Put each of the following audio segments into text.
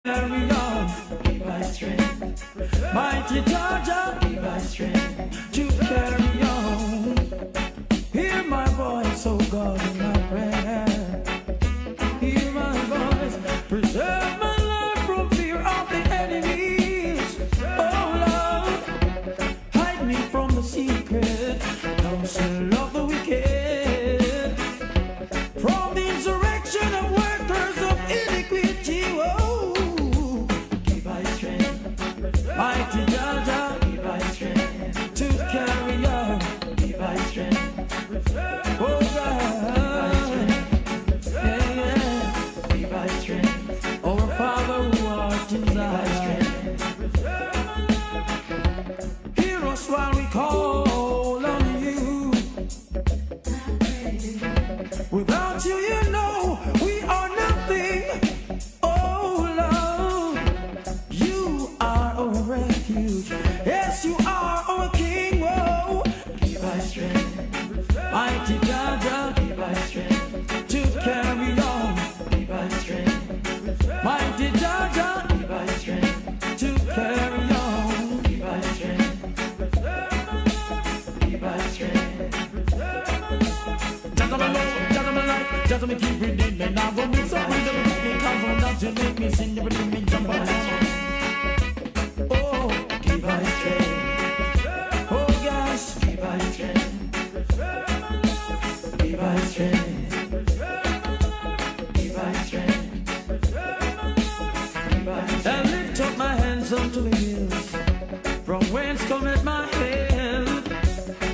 carry on. Give my strength. Mighty Georgia, give my strength to carry on. Hear my voice, oh God, in my prayer. Hear my voice, preserve my life from fear of the enemies. Oh Lord, hide me from the secret counsel of the wicked, from the insurrection of workers of iniquity. Oh, give my strength, mighty Georgia, give my strength to carry on. Give my strength, oh God, yeah, yeah. Give my strength, our Father who art in Zion. Hear us while we call on you. Without you, you know we are nothing. Oh Lord, you are our refuge. Yes, you are our King. Oh, give my strength, mighty God, give my strength to carry on. Give my strength, mighty God, give my strength to carry on. Give my strength, give my strength. Just on my life, just on my life, just on me keep reading. And I will make some rhythm to make me come from that to make me sing, you will make me jump on. Oh, give my strength. Oh gosh, give my strength. Give my strength. Give my strength. And lift up my hands unto the hills, from whence cometh my help.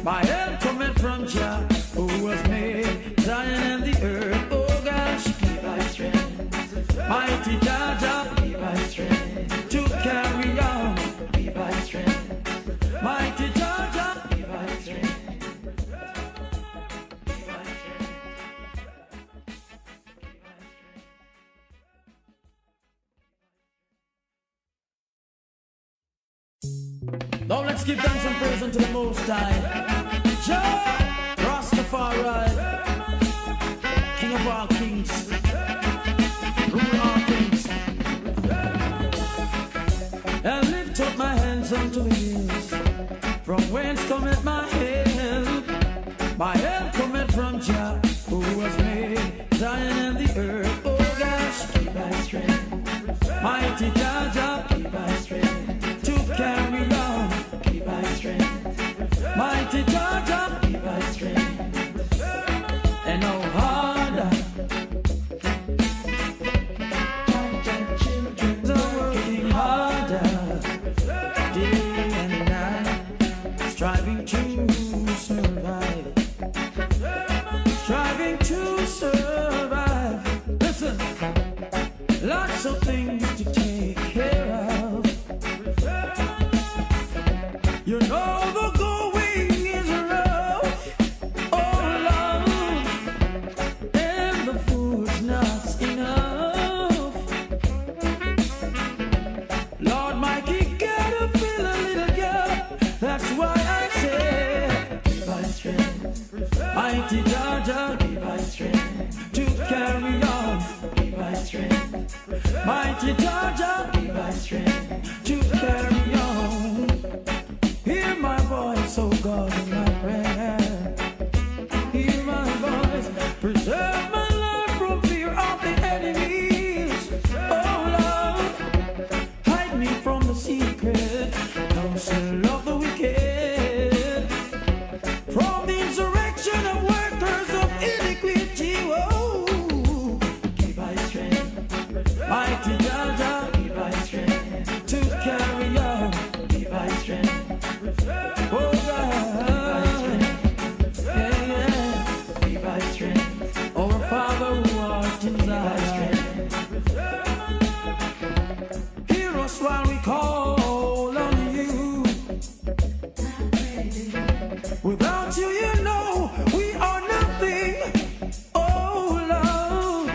My help cometh from Jah, who was made Zion and the earth. Oh gosh, give my strength, mighty Jah, give my strength to carry on. Give my strength, mighty Jah, give my strength. Give my strength. Now let's give thanks and praise unto the Most High, Jah Rastafari, King of all kings, rule all things. And lift up my hands unto the hills, from whence cometh my help. My help cometh from Jah, who was made Zion and the earth. Oh gosh, give my strength, mighty Jah, give my strength to carry on. Give my strength, mighty Jah, give my strength. And no harder, the working harder, day and night, striving to survive, striving to survive. Listen, lots of things to take care of. You know the going is rough, oh Lord, and the food's not enough. Lord, Mikey gotta fill a little gap. That's why I say, give my strength, mighty Jah, give my strength to carry on. Give my strength, mighty Jah, give my strength to carry on. Hear my voice, oh God, in my prayer. Hear my voice, preserve my life from fear of the enemies. Oh Lord, hide me from the secret counsel of the wicked, from the insurrection of workers of iniquity. Oh, give my strength, mighty Jah, give my strength to carry on. Give my strength. Oh God, yeah, yeah. Give my strength, our Father who art in Zion. Hear us while we call on you. Without you, you know we are nothing. Oh Lord,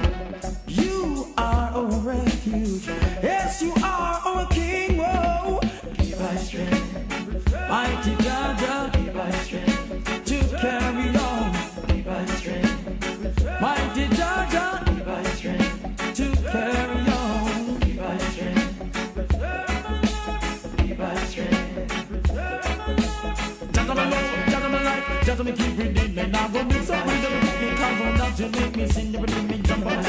you are our refuge. Yes, you are our King. Oh, give my strength, mighty God, give my strength to carry on. Give my strength, mighty God, give my strength to carry on. Give my strength. so me keep reading. Me now go mix up with the beat, me cause on that you make me sing. You bring me jump on.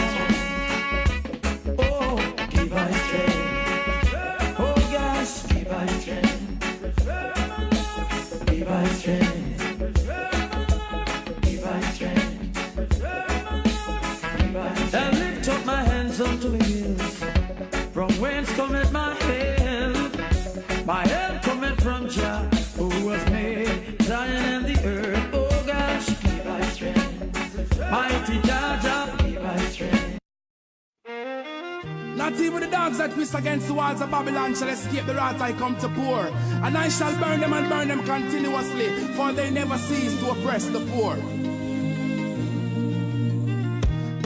Oh, give I strength. Oh gosh, give I strength. Give I strength. Give I strength. I lift up my hands unto the hills, from whence cometh my help? My help cometh from Jah, who has made Zion and the earth. Oh gosh, give I strength. Mighty Jah, Jah, give I strength. Not even the dogs that twist against the walls of Babylon shall escape the wrath I come to pour. And I shall burn them and burn them continuously, for they never cease to oppress the poor.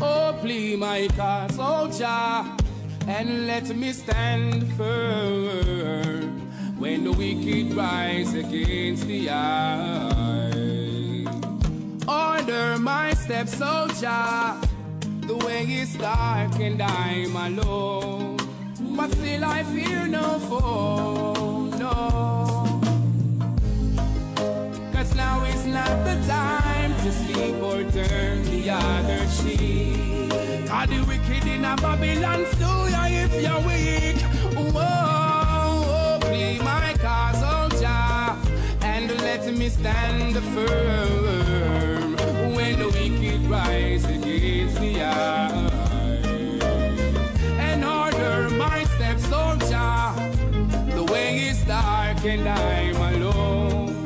Oh, please, my cause, oh Jah, and let me stand firm when the wicked rise against the eye. Order my steps, oh Jah, the way is dark and I'm alone, but still I fear no foe, no. Cause now is not the time to sleep or turn the other cheek. Cause the wicked in a Babylon stew ya if you're weak. Whoa, please my cause, oh Jah, and let me stand firm when the wicked rise against the eye. And order my steps, oh Jah, the way is dark and I'm alone,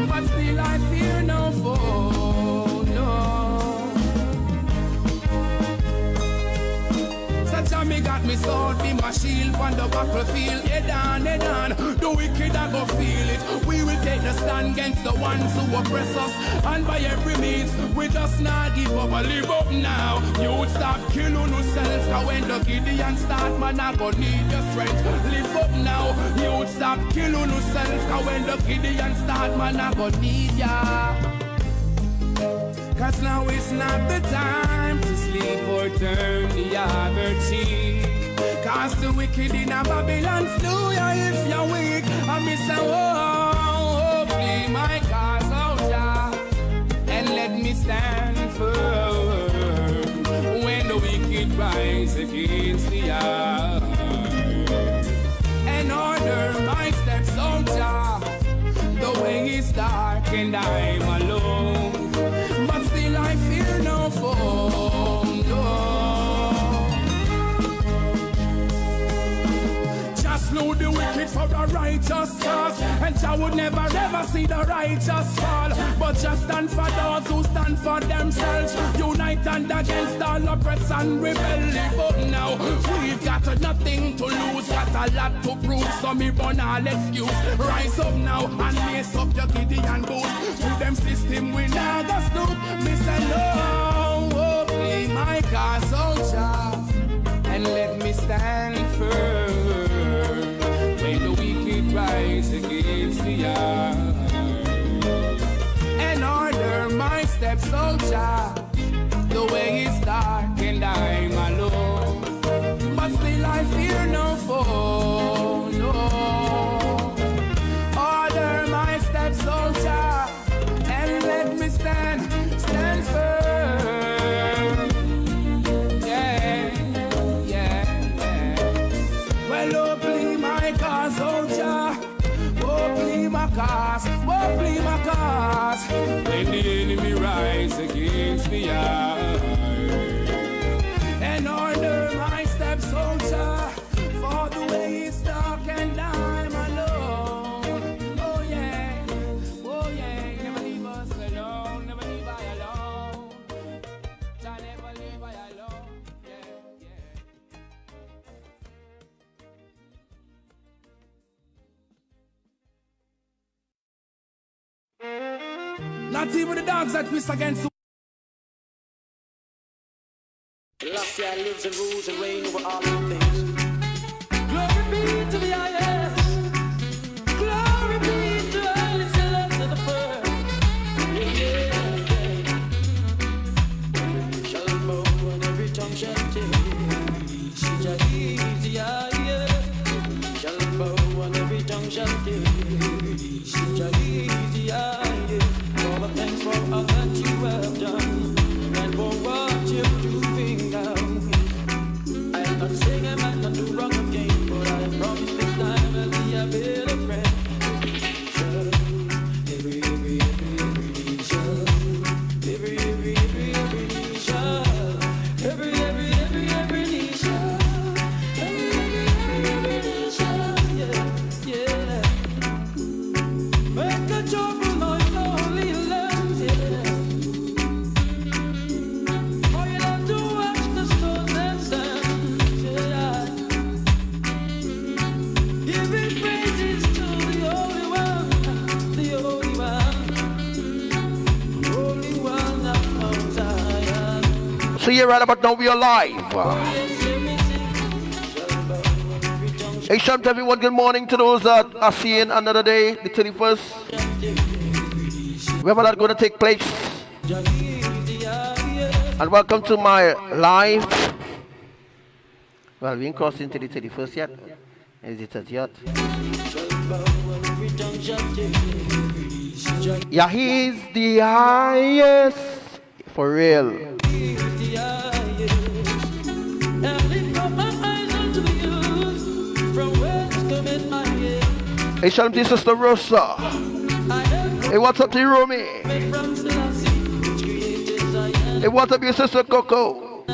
but still I fear no foe, no. So Jah me got me sword, be my shield on the battlefield. Head on, the wicked I go feel it. We will take the stand against the ones who oppress us, and by every means we just not give up. Live up now, you stop killing yourself. Cause when the Gideon start, man I go need your strength. Live up now, you stop killing yourself. Cause when the Gideon start, man I go need ya. Cause now it's not the time to sleep or turn the other cheek. Cause the wicked in a Babylon slew ya if you're weak. And me say, oh, please my cause, oh Jah, and let me stand firm when the wicked rise against the eye. And order my steps, oh Jah, the way is dark and I'm alone, but still I fear no foe, no. Just slew the wicked for the righteous cause, and Jah would never ever see the righteous fall. But just stand for those who stand for themselves, unite and against all oppress and rebel. Live up now, we've got nothing to lose, got a lot to prove, so me burn all excuse. Rise up now and lace up your Gideon boots. To them system we now go snoop. Me say no, oh, please my cause, oh Jah, and let me stand firm when the wicked rise against the eye. And order my steps, oh Jah, the way is dark and I'm alone, but still I fear no foe, no. Order my steps, oh Jah, and let me stand firm. Yeah, yeah, yeah. Well, oh, please my cause, oh Jah, oh, please my cause, oh, please my cause. When the enemy rise against the eye, and order my steps, oh Jah, for the way is dark and I'm alone. Oh yeah, never leave us alone, never leave I alone. Jah never leave I alone, yeah, yeah. Not even the dogs that twist against the Last year lives and rules and reign over all things. Glory be to the highest. Glory be to Holy Celeste the first. Yeah, yeah. Shall bow and every tongue shall tell. Easy, yeah. Shall bow and every tongue shall tell. Easy, yeah. All the thanks for So yeah, right about now we are live. Hey, shout out to everyone. Good morning to those that are seeing another day, the 31st. Wherever that's going to take place. And welcome to my live. Well, we ain't crossed into the 31st yet. Is it as yet? Yeah, he's the highest. For real. Hey, shout out to Sister Rosa. Hey, what's up to you, Romy? Hey, what's up to your Sister Coco?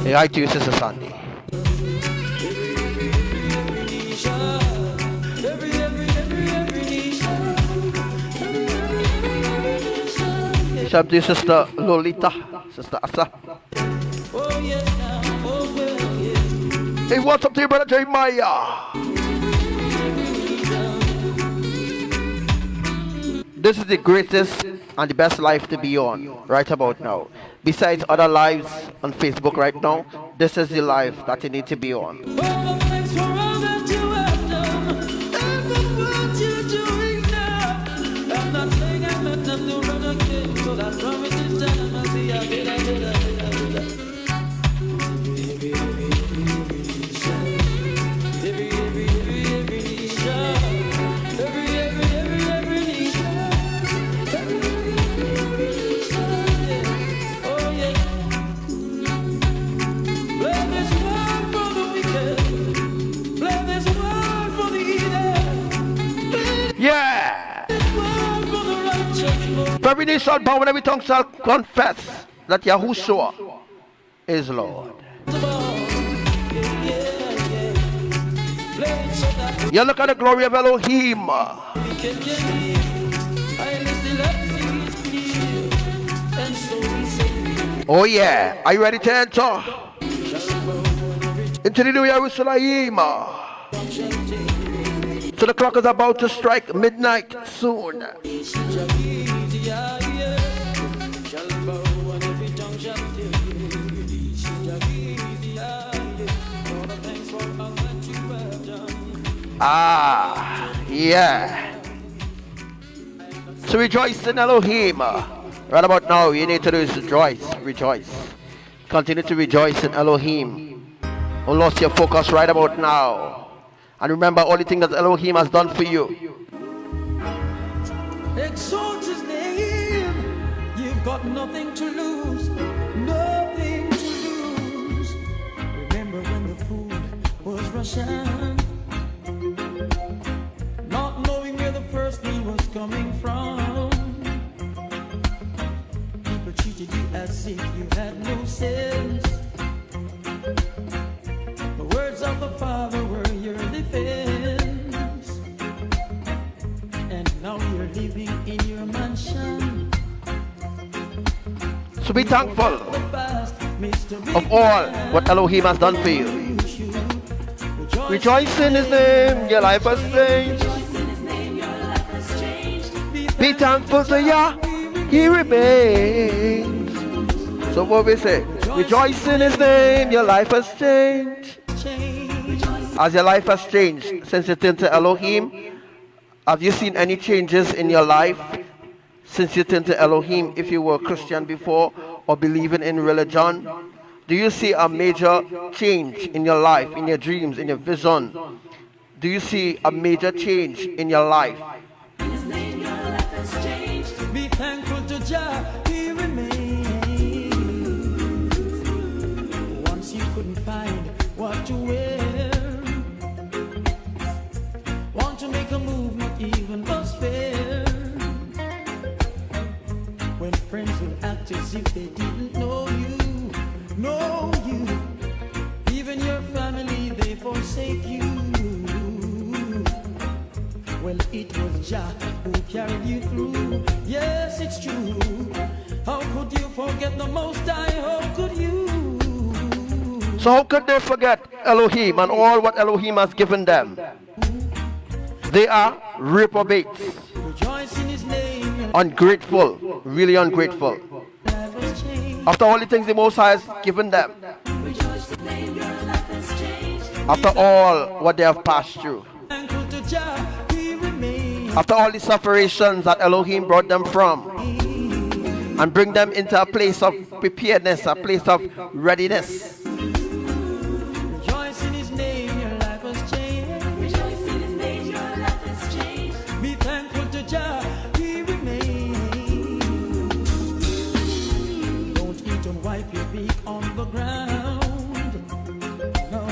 Hey, hi to you, Sister Sandy. Shout out to you, Sister Lolita, Sister Asa. Hey, what's up to you, Brother Jeremiah? This is the greatest and the best life to be on right about now. Besides other lives on Facebook right now, this is the life that you need to be on. Yeah! Every knee shall bow and every tongue shall confess that Yahushua is Lord. You look at the glory of Elohim. Oh yeah, are you ready to enter into the new Jerusalem? So the clock is about to strike midnight soon. Ah, yeah. So rejoice in Elohim. Right about now, you need to do is rejoice. Rejoice. Continue to rejoice in Elohim. Don't lose your focus right about now. And remember all the things that Elohim has done for you. Exalt his name. You've got nothing to lose. Nothing to lose. Remember when the food was Russian, not knowing where the first meal was coming from. People treated you as if you had no sense. The words of the Father were your defense, and now you're living in your mansion. So be thankful of all what Elohim has done for you. Rejoice in his name, your life has changed. Be thankful to Yah, he remains. So what we say? Rejoice in his name, your life has changed. As your life has changed since you turned to Elohim, have you seen any changes in your life since you turned to Elohim? If you were a Christian before or believing in religion, do you see a major change in your life, in your dreams, in your vision? Do you see a major change in your life? Be thankful to Jah, he remains. Once you couldn't find what to wear, want to make a move, not even was fair. When friends will act as if they didn't know you. Even your family, they forsake you. Well, it was Jah who carried you through. Yes, it's true. How could you forget the Most High? How could you? So how could they forget Elohim and all what Elohim has given them? They are reprobates. Rejoice in his name. ungrateful, really ungrateful. After all the things the Most High has given them, after all what they have passed through, after all the separations that Elohim brought them from, and bring them into a place of preparedness, a place of readiness. Rejoice in His name, your life has changed. Rejoice in His name, your life has changed. Be thankful to Jah, He remains. Don't eat and wipe your feet on the ground. No,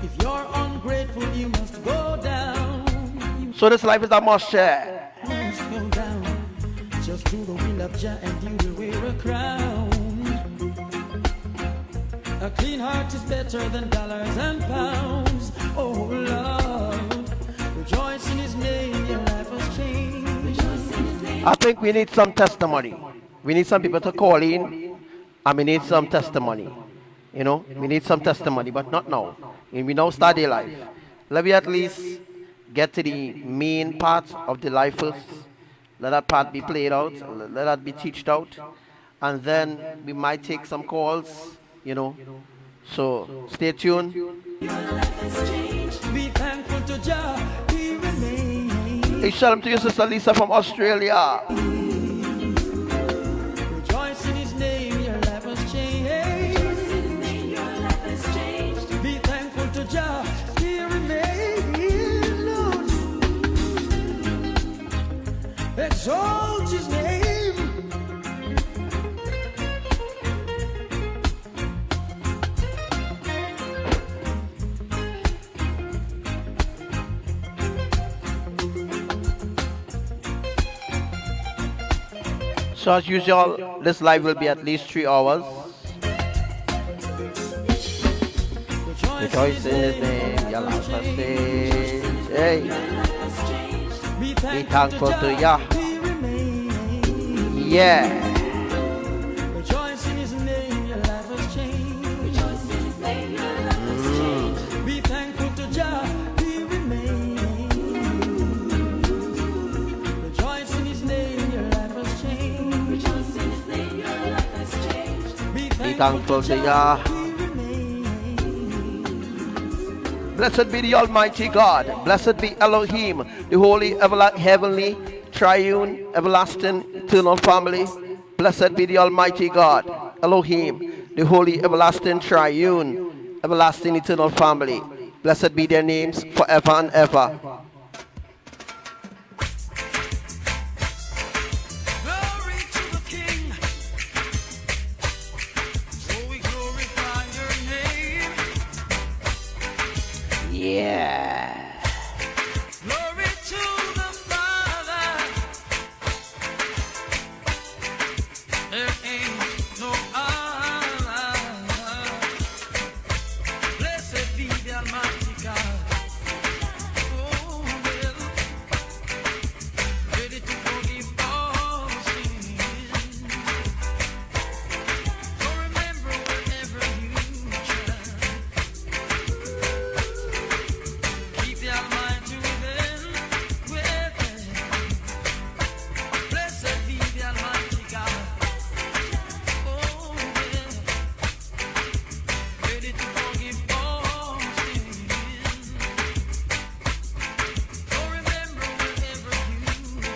if you're ungrateful, you must go down. So this life is a must share. You must go down. Just do the will of Jah and you will wear a crown. A clean heart is better than dollars and pounds. Oh Lord, rejoice in His name, your life has changed. Rejoice in His name. I think we need some testimony. We need some people to call in, and we need some testimony. You know, we need some testimony, but not now. And we now start their life. Let me at least get to the main part of the life first. Let that part be played out, let that be teached out, and then we might take some calls, you know. So stay tuned. Be thankful to Jah, He remains. Hey, shalom to you, Sister Lisa from Australia. Rejoice in His name, your life has changed. Rejoice in His name, your life has changed. Be thankful to Jah, He remains, Lord. Exalt His name. So as usual, this live will be at least 3 hours. Rejoice in His name, your life has changed. Hey, be thankful to Yah. Yeah. Rejoice in His name, your life has changed. Rejoice in His name, your life has changed. Be thankful to Jah, He remains. Rejoice in His name, your life has changed. Rejoice in His name, your life has changed. Be thankful to Yah. Blessed be the Almighty God. Blessed be Elohim, the holy, heavenly, triune, everlasting, eternal family. Blessed be the Almighty God, Elohim, the holy, everlasting, triune, everlasting, eternal family. Blessed be their names forever and ever. Glory to the King. So we glorify your name. Yeah. Glory to the Father. There ain't no other. Blessed be the Almighty God. Oh, well, ready to forgive all sins. So remember wherever you try. Keep the Almighty within. Blessed be the Almighty God. Oh, well, ready to forgive all sins. So remember wherever you go.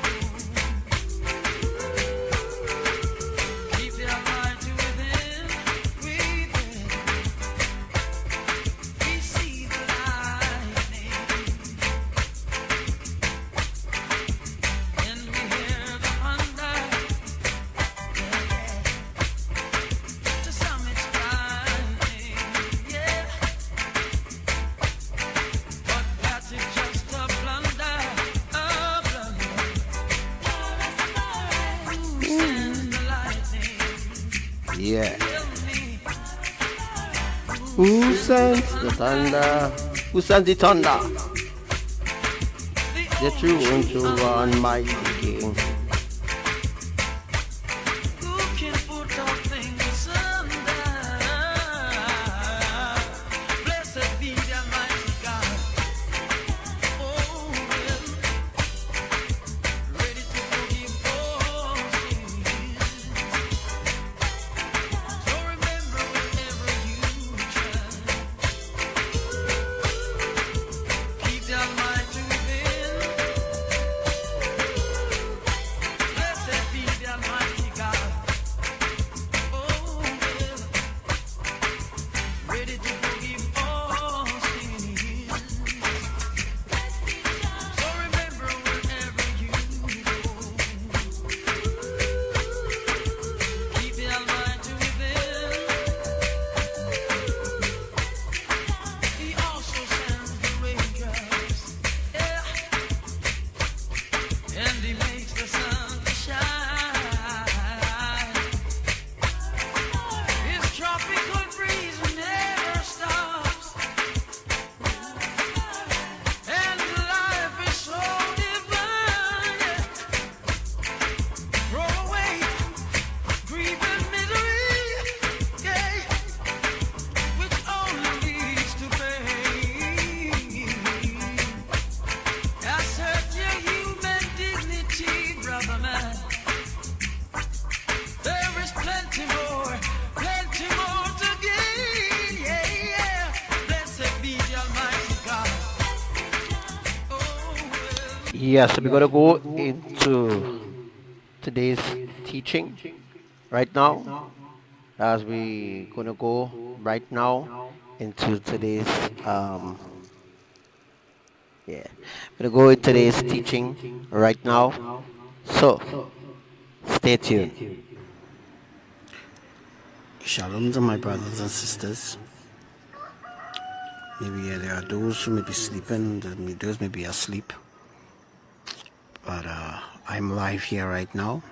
Keep the Almighty within. We see the lightning, and we hear the thunder. To some it's frightening, yeah. But that's just a blunder, a blunder. Who sends the lightning? Yeah. Tell me. Who sends the thunder? Who sends the thunder? The true and true one, mighty King. Who can put all things under? Blessed be the Almighty God. Oh, well, ready to forgive all Yes, we're gonna go into today's teaching right now. As we gonna go right now into today's yeah, we're gonna go into today's teaching right now. So stay tuned. Shalom to my brothers and sisters. Maybe there are those who may be sleeping, those may be asleep. But I'm live here right now.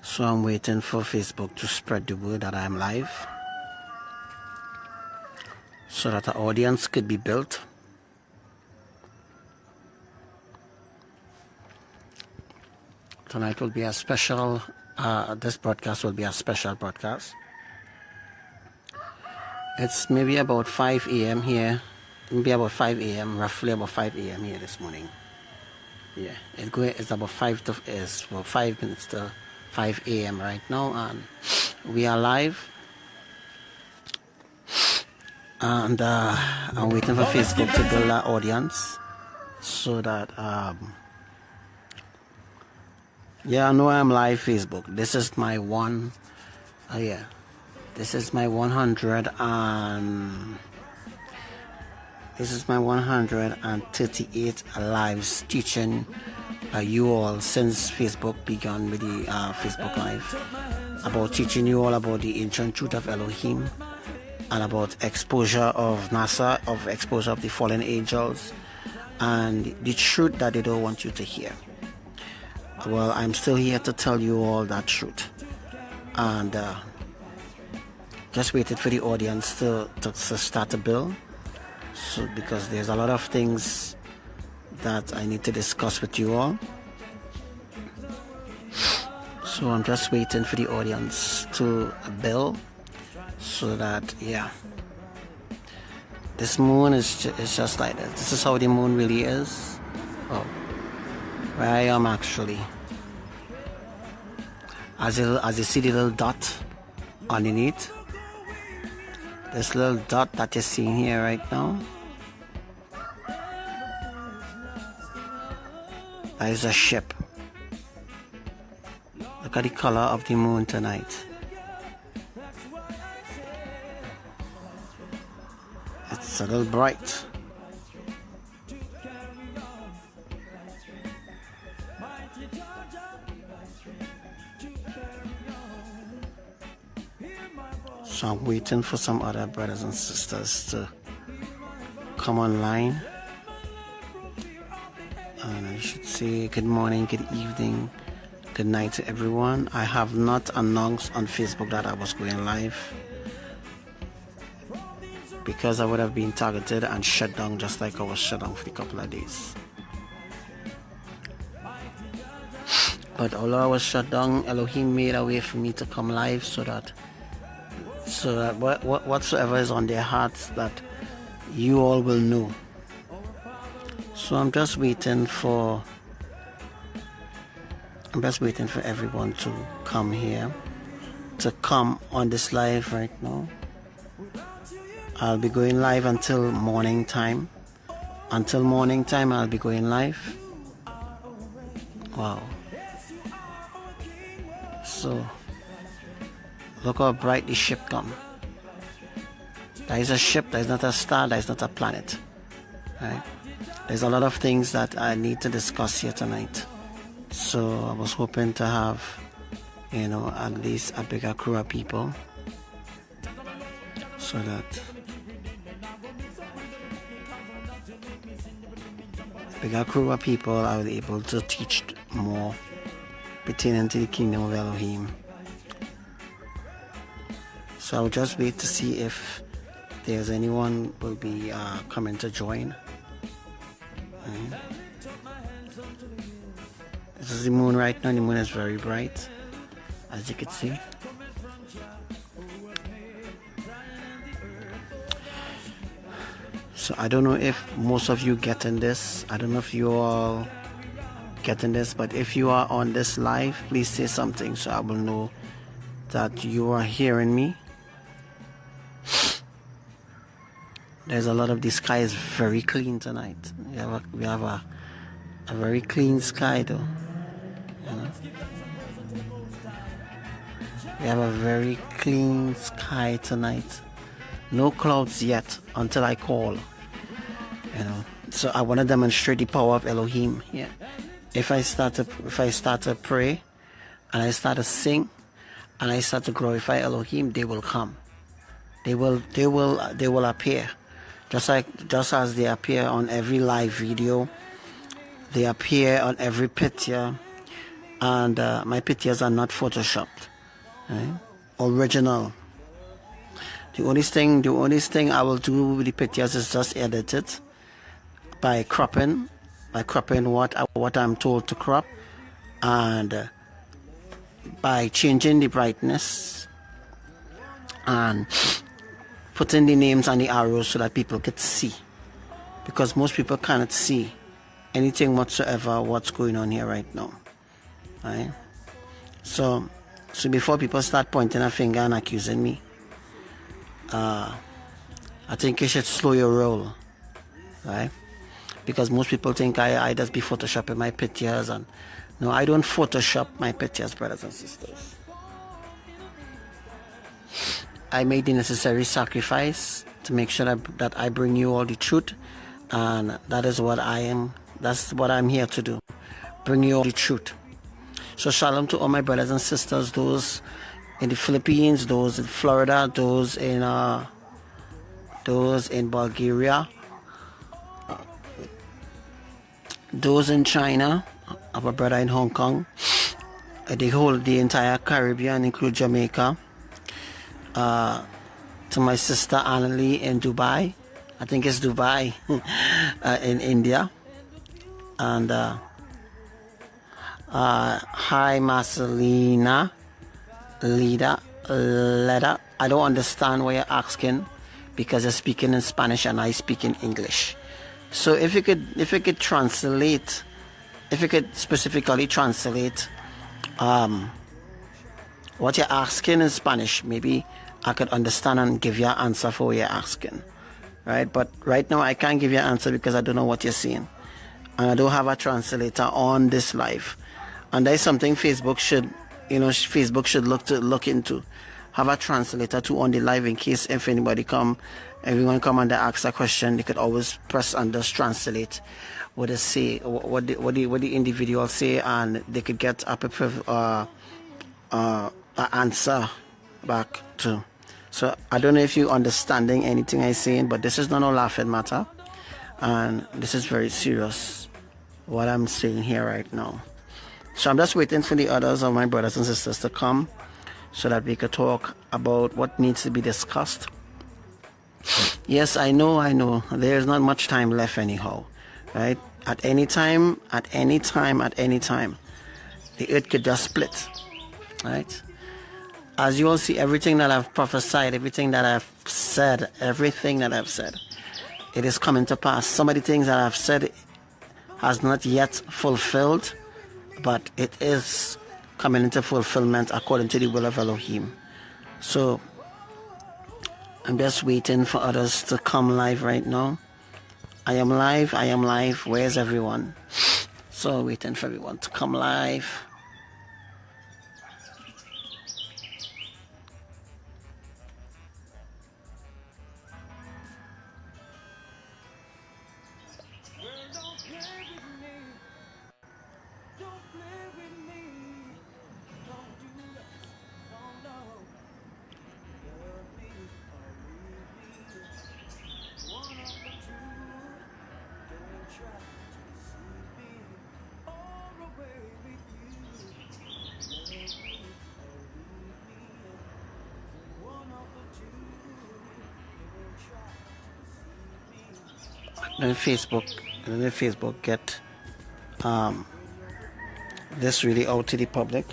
So I'm waiting for Facebook to spread the word that I'm live, so that the audience could be built. Tonight will be a special, this broadcast will be a special broadcast. It's maybe about 5 a.m. here, maybe about 5 a.m., roughly about 5 a.m. here this morning. Yeah, it's about 5 minutes to 5 a.m. right now, and we are live. And I'm waiting for Facebook to build our audience, so that yeah, I know I'm live. Facebook, this is my this is my 138 lives teaching you all since Facebook began with the Facebook Live, about teaching you all about the ancient truth of Elohim, and about exposure of NASA, of exposure of the fallen angels, and the truth that they don't want you to hear. Well, I'm still here to tell you all that truth, and just waited for the audience to start to build. So because there's a lot of things that I need to discuss with you all. So I'm just waiting for the audience to build, so that, yeah, this moon is just like this. This is how the moon really is. Oh, where I am actually. As you see the little dot underneath, this little dot that you're seeing here right now, that is a ship. Look at the color of the moon tonight. It's a little bright. So I'm waiting for some other brothers and sisters to come online. And I should say good morning, good evening, good night to everyone. I have not announced on Facebook that I was going live, because I would have been targeted and shut down, just like I was shut down for a couple of days. But although I was shut down, Elohim made a way for me to come live, so that whatsoever is on their hearts, that you all will know. So I'm just waiting for everyone to come here, to come on this live right now. I'll be going live until morning time. Until morning time, I'll be going live. Wow. So look how bright the ship come. That is a ship, that is not a star, that is not a planet. Right? There's a lot of things that I need to discuss here tonight. So I was hoping to have, at least a bigger crew of people, so that bigger crew of people I was able to teach more pertaining to the kingdom of Elohim. So I'll just wait to see if there's anyone will be coming to join. This is the moon right now. The moon is very bright, as you can see. So I don't know if most of you getting this. I don't know if you all getting this, but if you are on this live, please say something so I will know that you are hearing me. There's a lot of, the sky is very clean tonight. We have a very clean sky though. You know? We have a very clean sky tonight. No clouds yet until I call. You know. So I want to demonstrate the power of Elohim here. If I start to pray and I start to sing and I start to glorify Elohim, they will come. They will appear. Just as they appear on every live video, they appear on every picture, and my pictures are not photoshopped, right? Original. The only thing I will do with the pictures is just edit it by cropping what I'm told to crop, and by changing the brightness and putting the names and the arrows so that people could see, because most people cannot see anything whatsoever what's going on here right now, right? So before people start pointing a finger and accusing me, I think you should slow your roll, right? Because most people think I just be photoshopping my pictures, and no, I don't photoshop my pictures, brothers and sisters. I made the necessary sacrifice to make sure that I bring you all the truth, and that is what I am. That's what I'm here to do, bring you all the truth. So shalom to all my brothers and sisters, those in the Philippines, those in Florida, those in Bulgaria, those in China, our brother in Hong Kong, the entire Caribbean, include Jamaica. To my sister Annalie in Dubai, I think it's Dubai, in India, and hi Marcelina, Leda. I don't understand what you're asking, because you're speaking in Spanish and I speak in English. So if you could translate, if you could specifically translate what you're asking in Spanish, maybe I could understand and give you an answer for what you're asking, right? But right now I can't give you an answer because I don't know what you're saying, and I don't have a translator on this live. And that's something Facebook should look into. Have a translator too on the live, in case if everyone come and they ask a question, they could always press and just translate what they say, what the individual say, and they could get an answer back too. So I don't know if you're understanding anything I'm saying, but this is not a laughing matter, and this is very serious what I'm saying here right now. So I'm just waiting for the others of my brothers and sisters to come so that we could talk about what needs to be discussed. Yes, I know there's not much time left anyhow, right? At any time, the earth could just split, right? As you all see, everything that I've prophesied, everything that I've said, it is coming to pass. Some of the things that I've said has not yet fulfilled, but it is coming into fulfillment according to the will of Elohim. So I'm just waiting for others to come live right now. I am live. Where's everyone? So waiting for everyone to come live. Then Facebook get this really out to the public.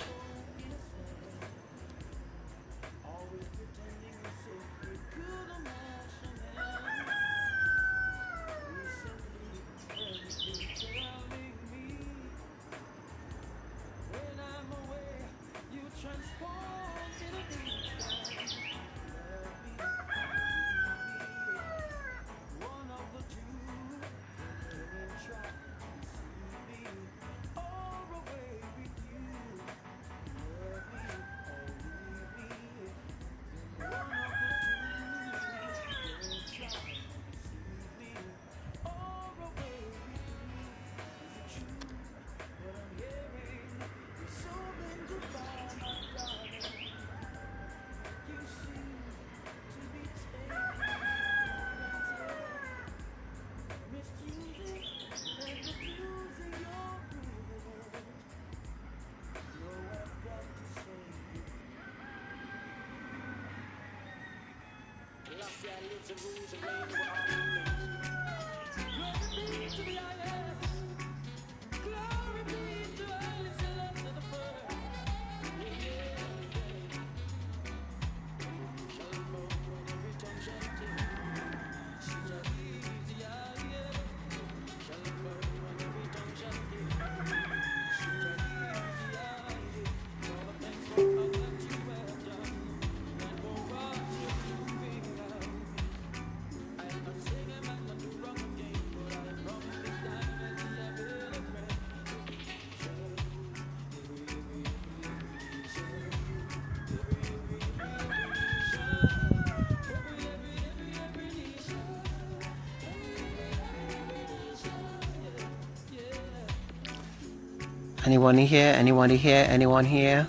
Anyone here? Anyone here? Anyone here?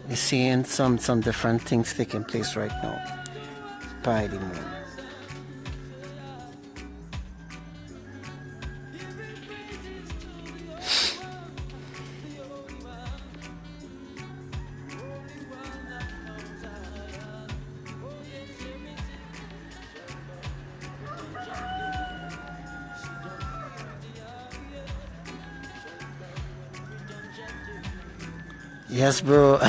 We're seeing some different things taking place right now by the moon. Yes, bro.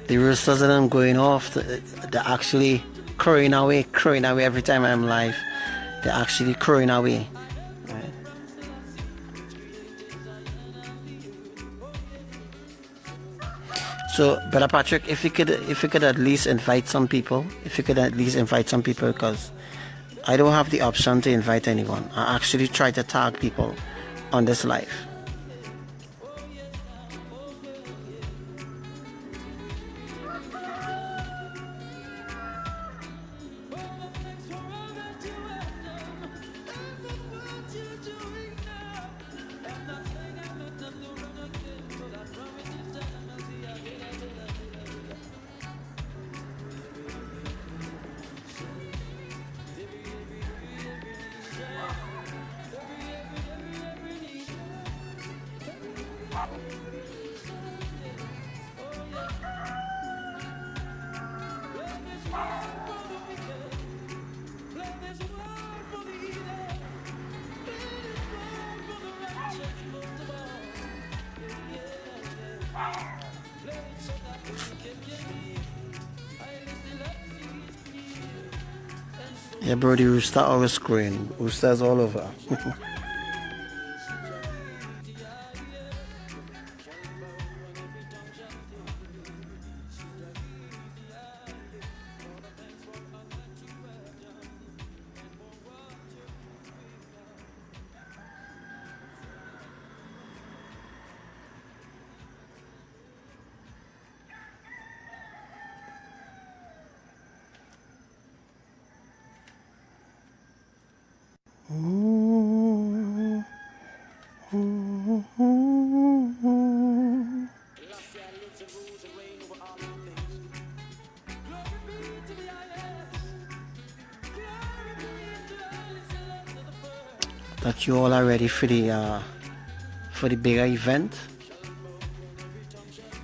The roosters that I'm going off, they're actually crowing away every time I'm live. They're actually crowing away. Right. So, Brother Patrick, if you could at least invite some people, because I don't have the option to invite anyone. I actually try to tag people on this live. Yeah, bro, the rooster always screen. Roosters all over. That you all are ready for the bigger event,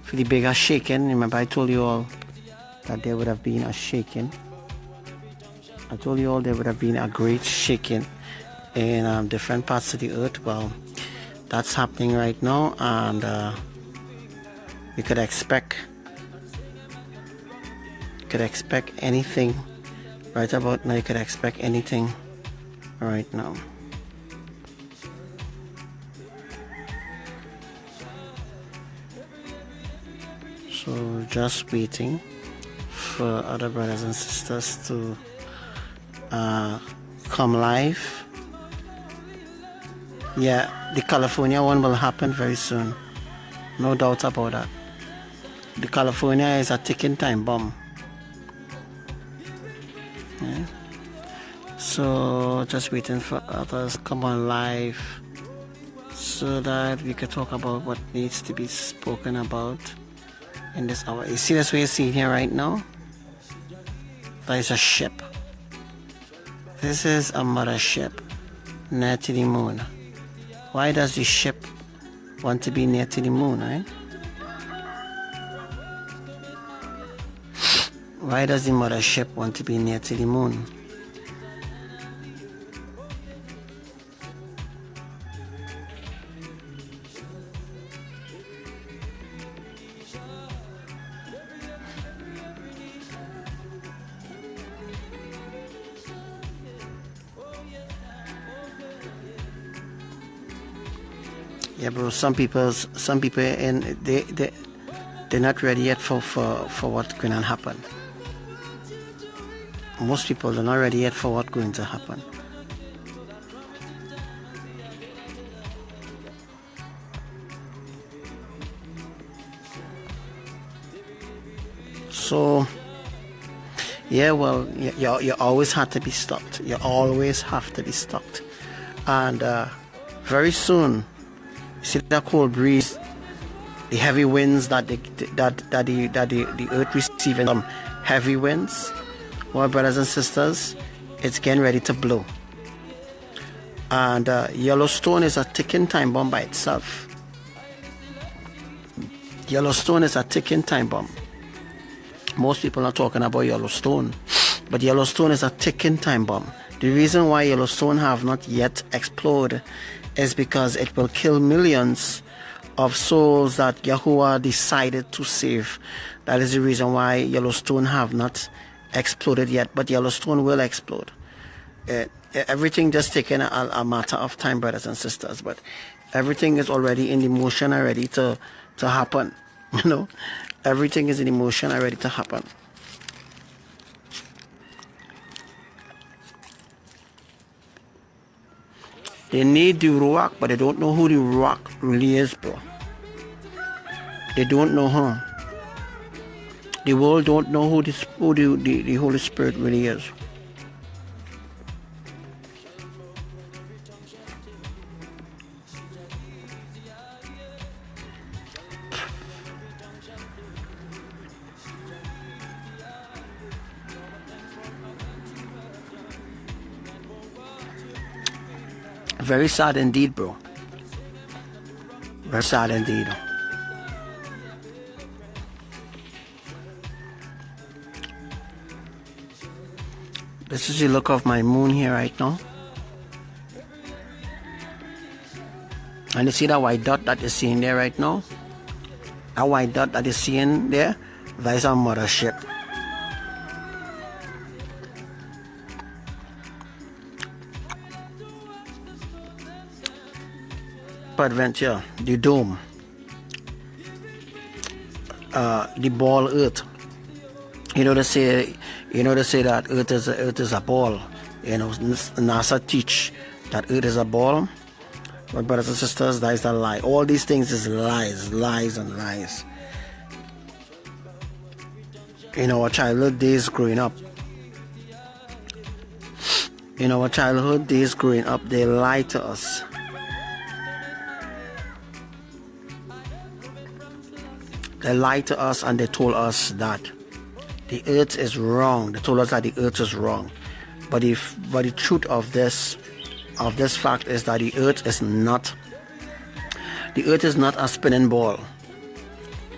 for the bigger shaking. Remember, I told you all that there would have been a shaking. I told you all there would have been a great shaking in different parts of the earth. Well, that's happening right now, and you could expect anything right about now. You could expect anything right now. So just waiting for other brothers and sisters to come live. Yeah, the California one will happen very soon, no doubt about that. The California is a ticking time bomb. Yeah. So just waiting for others to come on live so that we can talk about what needs to be spoken about in this hour. You see this way you see here right now? That is a ship. This is a mothership near to the moon. Why does the ship want to be near to the moon, right? Why does the mothership want to be near to the moon? Yeah, bro. Some people, and they're not ready yet for what's going to happen. Most people are not ready yet for what's going to happen. So, yeah, well, you always have to be stocked. You always have to be stocked, and very soon. See that cold breeze, the heavy winds that the earth receiving, some heavy winds. Well, brothers and sisters, it's getting ready to blow. And Yellowstone is a ticking time bomb by itself. Yellowstone is a ticking time bomb. Most people are talking about Yellowstone, but Yellowstone is a ticking time bomb. The reason why Yellowstone have not yet exploded is because it will kill millions of souls that Yahuwah decided to save. That is the reason why Yellowstone have not exploded yet, but Yellowstone will explode. Everything just taking a matter of time, brothers and sisters, but everything is already in the motion and ready to happen. You know, everything is in motion and ready to happen. They need the rock, but they don't know who the rock really is, bro. They don't know who. The world don't know who the Holy Spirit really is. Very sad indeed, bro. Very sad indeed. This is the look of my moon here right now. And you see that white dot that you're seeing there right now? That white dot that you're seeing there, that is our mothership. Adventure, the dome, the ball earth. You know they say that earth is a ball. You know, NASA teach that earth is a ball. But brothers and sisters, that is a lie. All these things is lies and lies. In our childhood days growing up, they lie to us. They lied to us and they told us that the earth is wrong. They told us that the earth is wrong. But the truth of this fact is that the earth is not a spinning ball.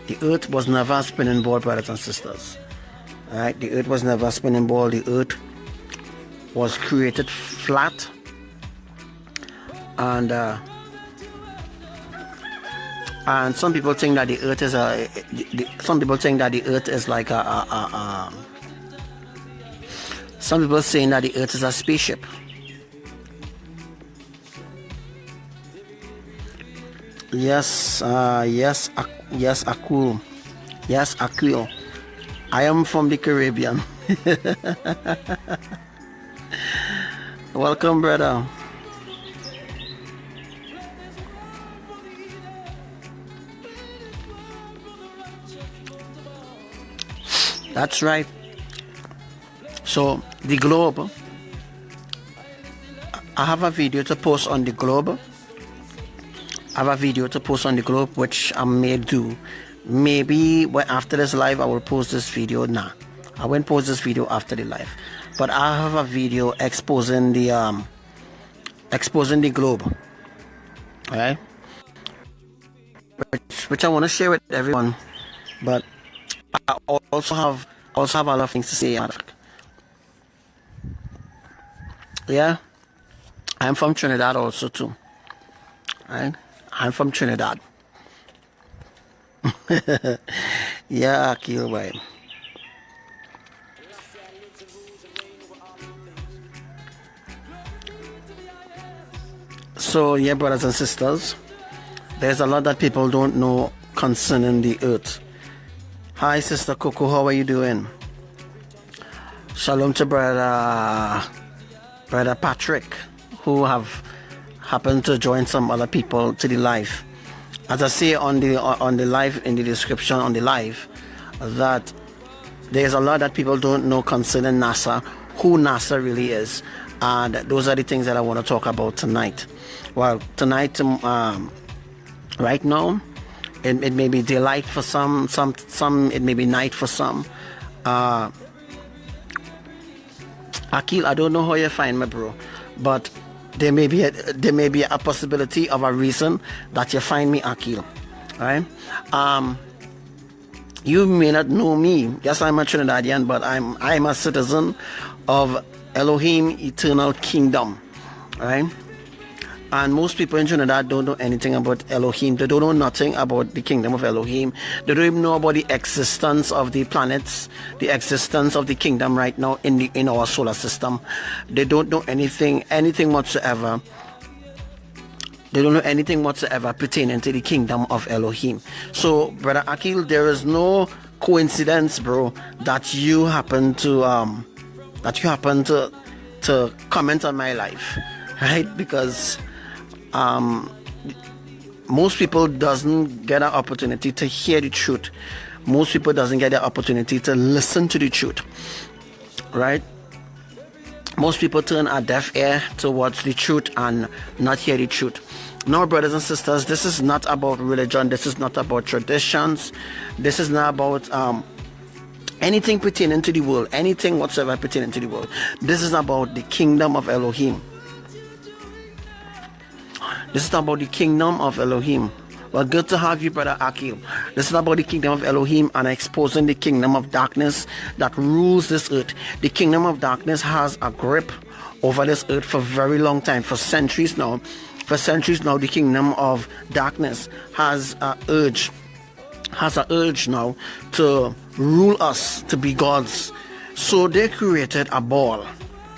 The earth was never a spinning ball, brothers and sisters. Alright, the earth was never a spinning ball. The earth was created flat, and some people think that the earth is some people think that the earth is like some people saying that the earth is a spaceship. Yes, Akul. Yes, Akil. I am from the Caribbean. Welcome, brother. That's right. So the globe, I have a video to post on the globe. Which I may do. Maybe after this live I will post this video. Nah, I won't post this video after the live. But I have a video exposing the globe. Alright? Which I want to share with everyone. But I also have also have a lot of things to say. Yeah, I'm from Trinidad also too. Right? I'm from Trinidad. Yeah, Akil, right. So, yeah, brothers and sisters, there's a lot that people don't know concerning the earth. Hi, Sister Coco, how are you doing? Shalom to brother Patrick, who have happened to join some other people to the live. As I say on the live, in the description on the live, that there's a lot that people don't know concerning NASA, who NASA really is, and those are the things that I want to talk about tonight. Well, tonight, right now, it may be daylight for some it may be night for some. Akil, I don't know how you find me, bro, but there may be a possibility of a reason that you find me, Akil. Right? You may not know me. Yes, I'm a Trinidadian, but I'm a citizen of Elohim Eternal Kingdom. Right? And most people in Trinidad don't know anything about Elohim. They don't know nothing about the kingdom of Elohim. They don't even know about the existence of the planets, the existence of the kingdom right now in our solar system. They don't know anything whatsoever. They don't know anything whatsoever pertaining to the kingdom of Elohim. So, Brother Akil, there is no coincidence, bro, that you happen to comment on my life, right? Because most people doesn't get an opportunity to hear the truth. Most people doesn't get the opportunity to listen to the truth, right? Most people turn a deaf ear towards the truth and not hear the truth. No, brothers and sisters, this is not about religion. This is not about traditions. This is not about anything pertaining to the world, anything whatsoever pertaining to the world. This is about the kingdom of Elohim. This is about the kingdom of Elohim. Well, good to have you, Brother Akil. This is about the kingdom of Elohim and exposing the kingdom of darkness that rules this earth. The kingdom of darkness has a grip over this earth for a very long time, for centuries now. For centuries now, the kingdom of darkness has an urge now to rule us, to be gods. So they created a ball.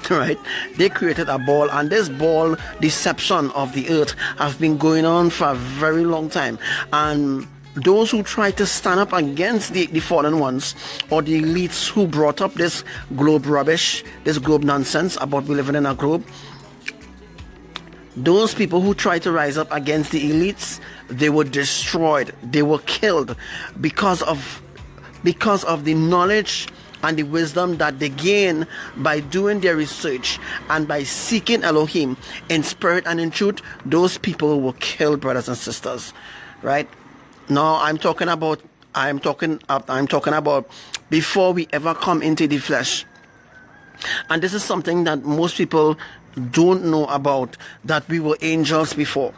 Right? They created a ball, and this ball deception of the earth has been going on for a very long time. And those who try to stand up against the fallen ones, or the elites who brought up this globe rubbish, this globe nonsense about we living in a globe, those people who try to rise up against the elites, they were destroyed, they were killed because of the knowledge and the wisdom that they gain by doing their research and by seeking Elohim in spirit and in truth. Those people were killed, brothers and sisters. Right? Now I'm talking about before we ever come into the flesh. And this is something that most people don't know about, that we were angels before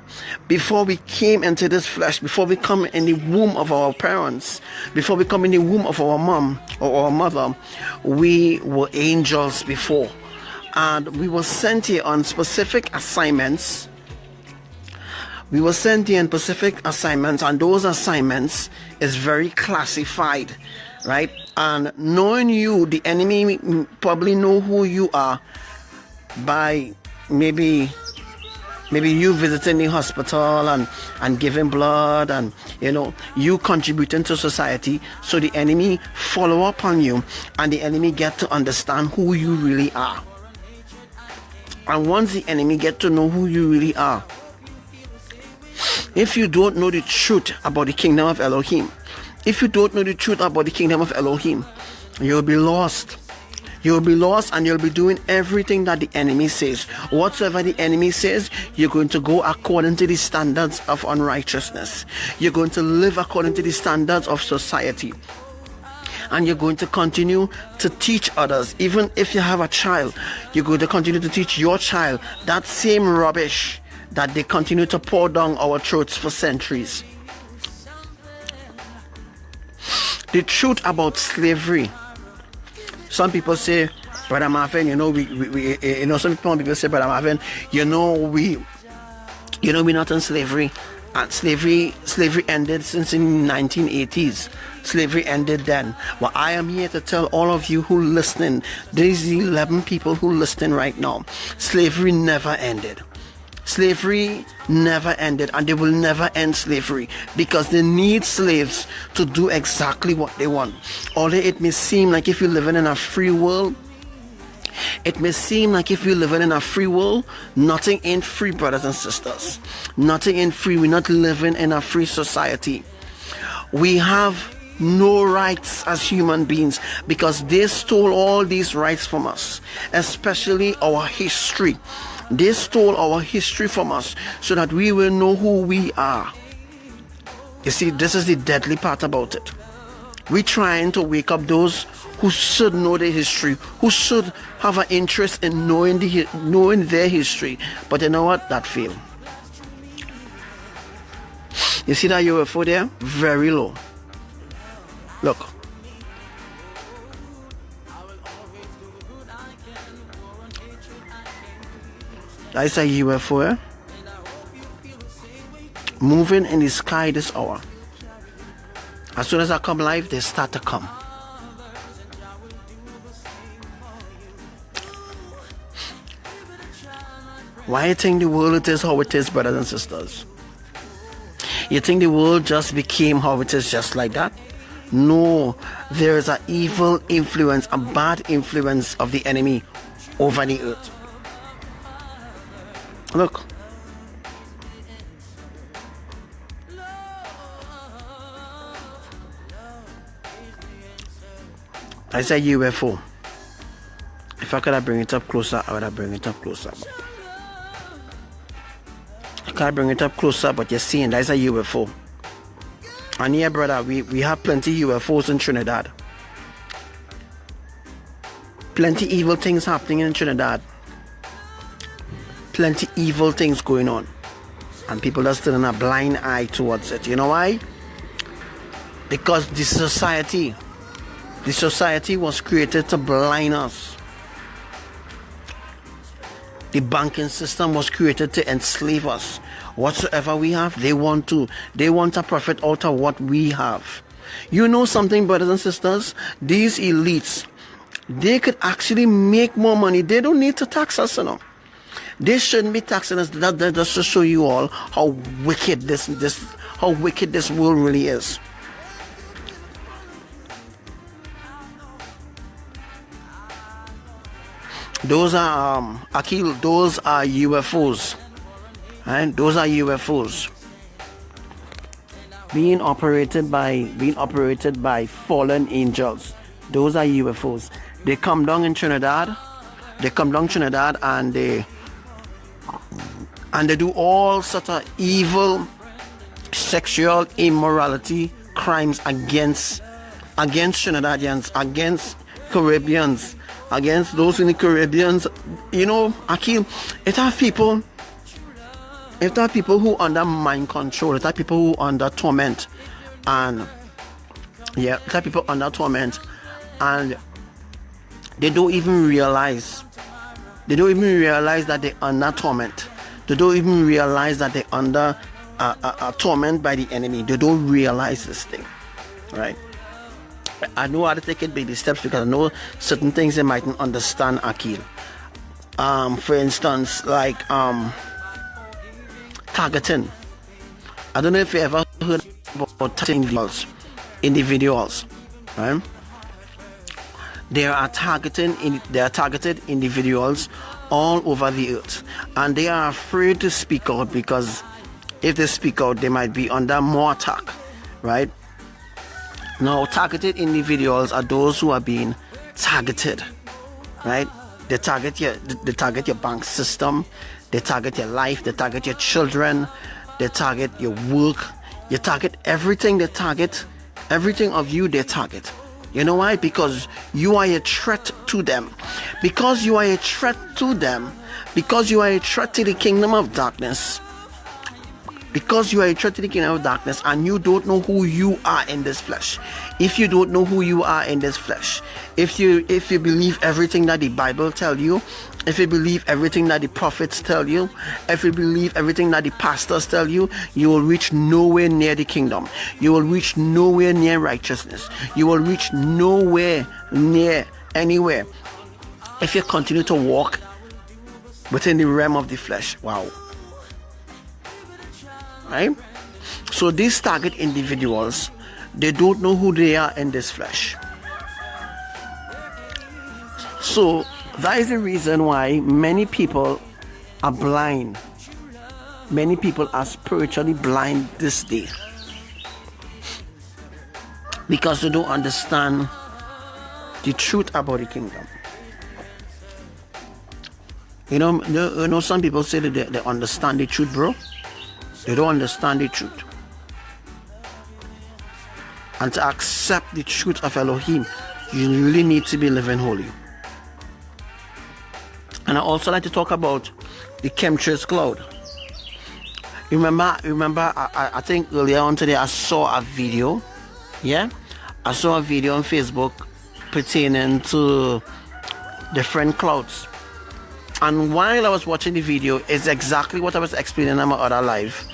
we came into this flesh, before we come in the womb of our parents, before we come in the womb of our mom or our mother. We were angels before, and we were sent here on specific assignments. And those assignments is very classified, right? And knowing you, the enemy probably know who you are by maybe you visiting the hospital and giving blood, and you contributing to society. So the enemy follow up on you, and the enemy get to understand who you really are. And once the enemy get to know who you really are, if you don't know the truth about the kingdom of Elohim, you'll be lost. You'll be lost, and you'll be doing everything that the enemy says. Whatsoever the enemy says, you're going to go according to the standards of unrighteousness. You're going to live according to the standards of society. And you're going to continue to teach others. Even if you have a child, you're going to continue to teach your child that same rubbish that they continue to pour down our throats for centuries. The truth about slavery Some people say, Brother Marvin, you know, some people say, Brother Marvin, we're not in slavery. And slavery ended since in 1980s. Slavery ended then. Well, I am here to tell all of you who listening, these 11 people who listening right now, slavery never ended. Slavery never ended, and they will never end slavery, because they need slaves to do exactly what they want. Although it may seem like if you're living in a free world, nothing ain't free, brothers and sisters. Nothing ain't free. We're not living in a free society. We have no rights as human beings, because they stole all these rights from us, especially our history. They stole our history from us so that we will know who we are. You see, this is the deadly part about it. We're trying to wake up those who should know their history, who should have an interest in knowing their history. But you know what? That failed. You see that UFO there? Very low. Look. That's a UFO moving in the sky this hour. As soon as I come live, they start to come. Why you think the world is how it is, brothers and sisters? You think the world just became how it is just like that? No, there is an evil influence, a bad influence of the enemy over the earth. Look. I said UFO. If I could have bring it up closer, I would have bring it up closer. I can't bring it up closer, but you're seeing that's a UFO. And yeah, brother, we have plenty UFOs in Trinidad. Plenty evil things happening in Trinidad. Plenty evil things going on, and people are still in a blind eye towards it. You know why? Because the society was created to blind us. The banking system was created to enslave us. Whatsoever we have, they want to profit out of what we have. You know something, brothers and sisters? These elites, they could actually make more money. They don't need to tax us, you know. They shouldn't be taxing us. That just to show you all how wicked this world really is. Those are Akil. Those are UFOs, and those are UFOs being operated by fallen angels. Those are UFOs. They come down in Trinidad. And they do all sorts of evil, sexual immorality crimes against Trinidadians, against Caribbeans, against those in the Caribbeans. You know, Akil, it have people who under mind control, it have people who under torment, and yeah, it have people under torment, and they don't even realize that they're under torment. They don't even realize that they're under a torment by the enemy. They don't realize this thing, right? I know how to take it baby steps, because I know certain things they mightn't understand, Akil. For instance, like targeting. I don't know if you ever heard about targeting individuals, right? They are targeted individuals all over the earth, and they are afraid to speak out, because if they speak out, they might be under more attack, right? Now, targeted individuals are those who are being targeted, right? They target your bank system, they target your life, they target your children, they target your work, you target everything. They target everything of you. They target. You know why? Because you are a threat to them. Because you are a threat to them. Because you are a threat to the kingdom of darkness. because you are a threat to the kingdom of darkness and you don't know who you are in this flesh. If you don't know who you are in this flesh, if you believe everything that the Bible tell you, if you believe everything that the prophets tell you, if you believe everything that the pastors tell you, you will reach nowhere near the kingdom. You will reach nowhere near righteousness. You will reach nowhere near anywhere if you continue to walk within the realm of the flesh. Wow. Right? So these target individuals, they don't know who they are in this flesh. So that is the reason why many people are blind. Many people are spiritually blind this day, because they don't understand the truth about the kingdom. You know, some people say that they understand the truth, bro. They don't understand the truth. And to accept the truth of Elohim, you really need to be living holy. And I also like to talk about the chemtrails cloud. Remember, I think earlier on today I saw a video. Yeah, I saw a video on Facebook pertaining to different clouds. And while I was watching the video, it's exactly what I was explaining in my other life,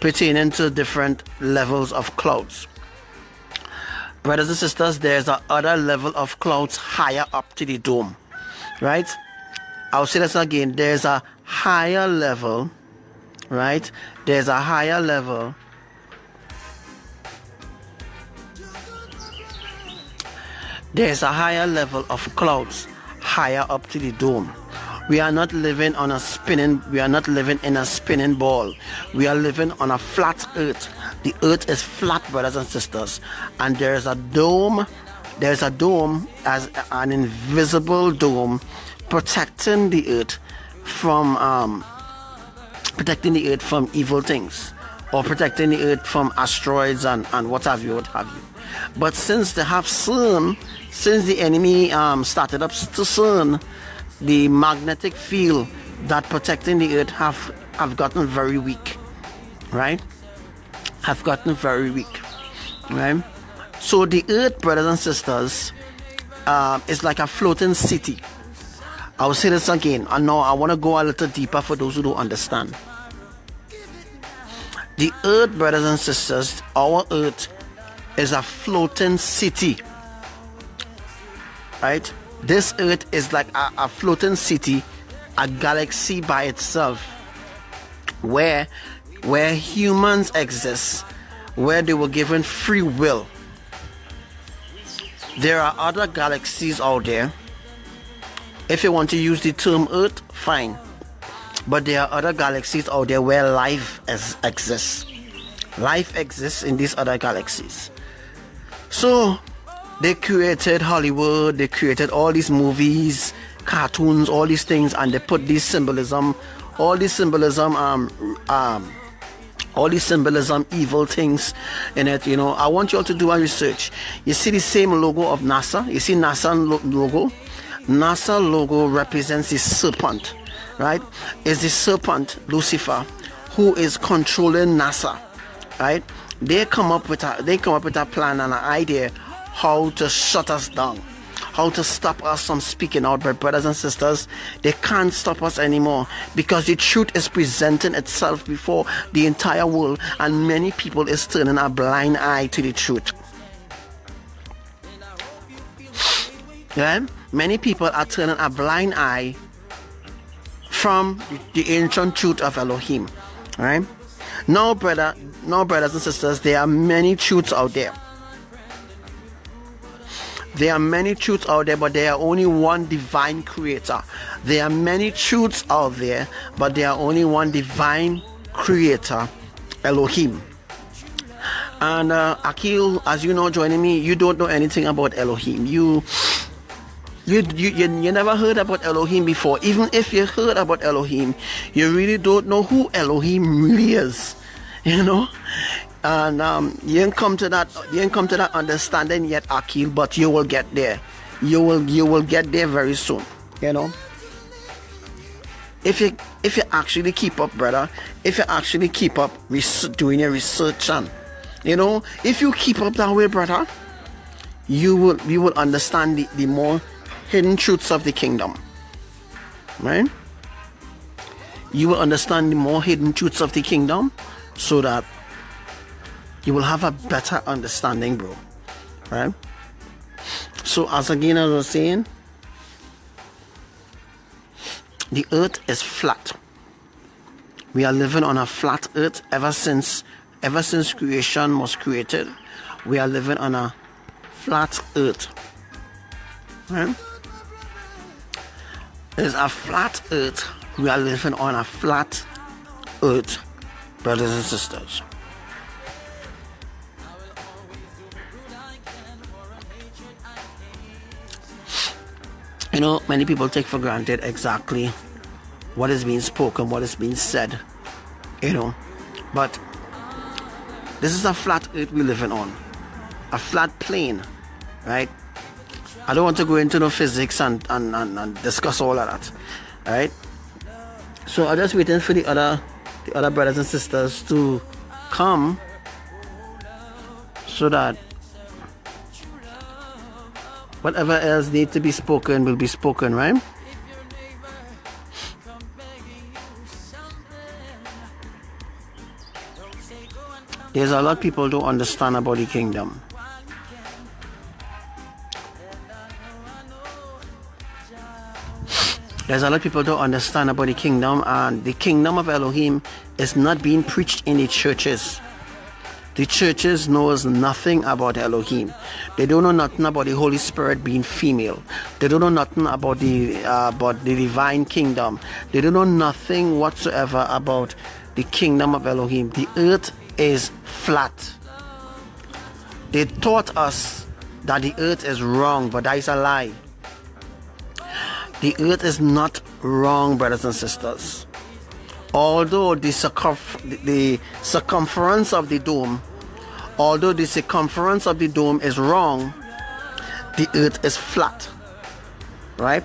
pertaining to different levels of clouds. Brothers and sisters, there's a other level of clouds higher up to the dome, right? I'll say this again. There's a higher level, right? There's a higher level. There's a higher level of clouds higher up to the dome. We are not living on a spinning. We are not living in a spinning ball. We are living on a flat earth. The earth is flat, brothers and sisters, and there's a dome. There's a dome, as an invisible dome, protecting the earth from evil things, or protecting the earth from asteroids and what have you. But since they have CERN, since the enemy started up to CERN, the magnetic field that protecting the earth have gotten very weak, right? Have gotten very weak, right? So the earth, brothers and sisters, is like a floating city. I will say this again, and now I want to go a little deeper for those who don't understand. The earth, brothers and sisters, our earth is a floating city, right? This earth is like a floating city, a galaxy by itself, where humans exist, where they were given free will. There are other galaxies out there. If you want to use the term earth, fine. But there are other galaxies out there where life exists. Life exists in these other galaxies. So they created Hollywood, they created all these movies, cartoons, all these things, and they put this symbolism, all this symbolism, evil things in it. You know, I want you all to do a research. You see the same logo of NASA. You see NASA logo. NASA logo represents the serpent, right? It's the serpent, Lucifer, who is controlling NASA, right? They come up with a plan and an idea how to shut us down, how to stop us from speaking out. But brothers and sisters, they can't stop us anymore, because the truth is presenting itself before the entire world, and many people is turning a blind eye to the truth. Yeah? Many people are turning a blind eye from the ancient truth of Elohim, right? Now, brothers and sisters, there are many truths out there. There are many truths out there, but there are only one divine creator. There are many truths out there, but there are only one divine creator, Elohim. And Akil, as you know, joining me, you don't know anything about Elohim. You never heard about Elohim before. Even if you heard about Elohim, you really don't know who Elohim really is, you know. And you ain't come to that understanding yet, Akil, but you will get there. You will get there very soon, you know. if you actually keep up, brother, if you actually keep up doing your research, and if you keep up that way, brother, you will understand the more hidden truths of the kingdom, right? You will understand the more hidden truths of the kingdom, so that you will have a better understanding, bro, right? So as I was saying, the earth is flat. We are living on a flat earth ever since creation was created. We are living on a flat earth, right? There's a flat earth. We are living on a flat earth, brothers and sisters. Many people take for granted exactly what is being spoken, what is being said, but this is a flat earth we're living on, a flat plane, right? I don't want to go into no physics and discuss all of that, right? So I'm just waiting for the other brothers and sisters to come, so that whatever else needs to be spoken will be spoken, right? There's a lot of people don't understand about the kingdom. There's a lot of people don't understand about the kingdom, and the kingdom of Elohim is not being preached in the churches. The churches knows nothing about Elohim. They don't know nothing about the Holy Spirit being female. They don't know nothing about the divine kingdom. They don't know nothing whatsoever about the kingdom of Elohim. The earth is flat. They taught us that the earth is wrong, but that is a lie. The earth is not wrong, brothers and sisters. Although the circumference of the dome is wrong, the earth is flat, right?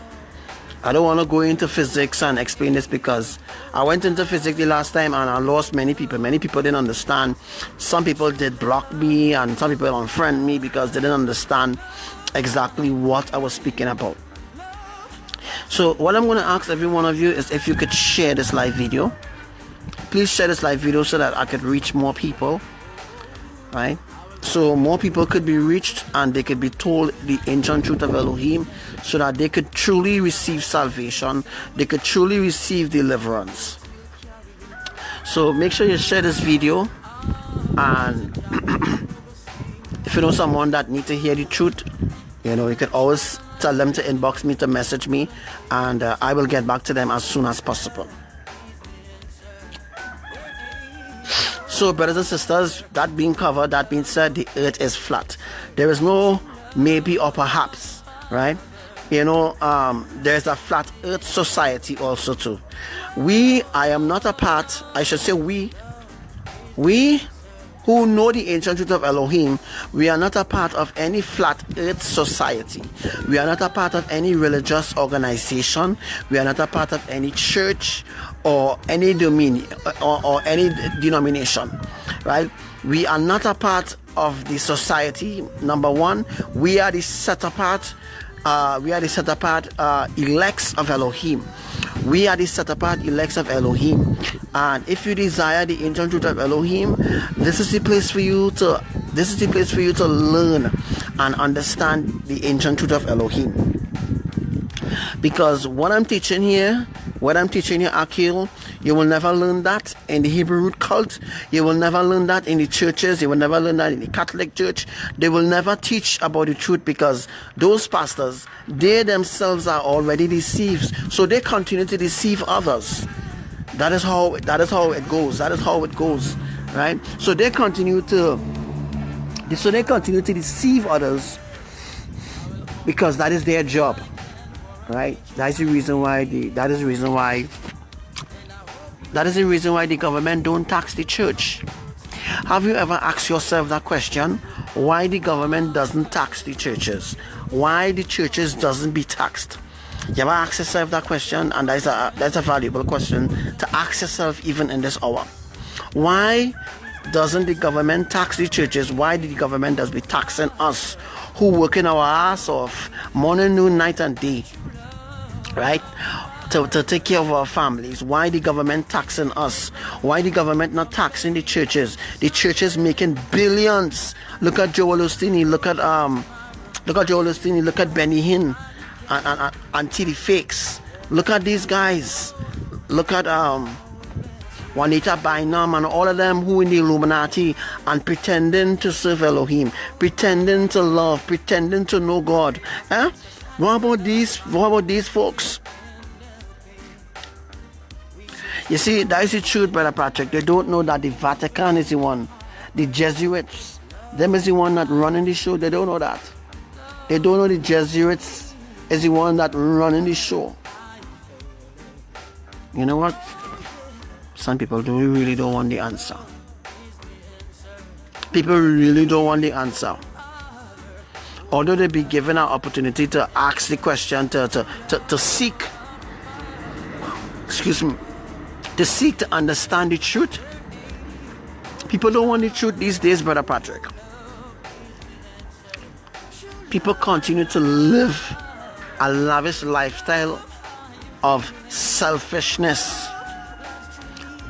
I don't want to go into physics and explain this, because I went into physics the last time and I lost many people. Many people didn't understand. Some people did block me, and some people unfriend me because they didn't understand exactly what I was speaking about. So what I'm going to ask every one of you is if you could share this live video. Please share this live video so that I could reach more people, right? So more people could be reached and they could be told the ancient truth of Elohim, so that they could truly receive salvation, they could truly receive deliverance. So make sure you share this video, and if you know someone that needs to hear the truth, you can always tell them to inbox me, to message me, and I will get back to them as soon as possible. So brothers and sisters, that being covered, that being said, the earth is flat. There is no maybe or perhaps, right? There's a flat earth society also too. I am not a part, I should say we who know the ancient truth of Elohim, we are not a part of any flat earth society. We are not a part of any religious organization. We are not a part of any church or any dominion or any denomination, right? We are not a part of the society. Number one, we are the set apart elects of Elohim. We are the set apart elects of Elohim, and if you desire the ancient truth of Elohim, this is the place for you to learn and understand the ancient truth of Elohim. Because what I'm teaching here, ARCHANGEL, you will never learn that in the Hebrew root cult. You will never learn that in the churches. You will never learn that in the Catholic Church. They will never teach about the truth, because those pastors, they themselves are already deceived. So they continue to deceive others. That is how it goes. That is how it goes, right? So they continue to deceive others, because that is their job. Right? That is the reason why the government don't tax the church. Have you ever asked yourself that question? Why the government doesn't tax the churches? Why the churches doesn't be taxed? You ever ask yourself that question? And that's a valuable question to ask yourself even in this hour. Why doesn't the government tax the churches? Why the government does be taxing us who working our ass off morning, noon, night and day, right? To take care of our families. Why the government taxing us? Why the government not taxing the churches? The churches making billions. Look at Joel Osteen, look at Joel Osteen, look at Benny Hinn and TD Fakes. Look at these guys. Look at Juanita Bynum and all of them who in the Illuminati and pretending to serve Elohim, pretending to love, pretending to know God. What about these folks? You see, that is the truth, Brother Patrick. They don't know that the Vatican is the one. The Jesuits, them is the one that running the show. They don't know that. They don't know the Jesuits is the one that running the show. You know what? Some people really don't want the answer. People really don't want the answer. Although they be given an opportunity to ask the question, to seek, to seek to understand the truth. People don't want the truth these days, Brother Patrick. People continue to live a lavish lifestyle of selfishness,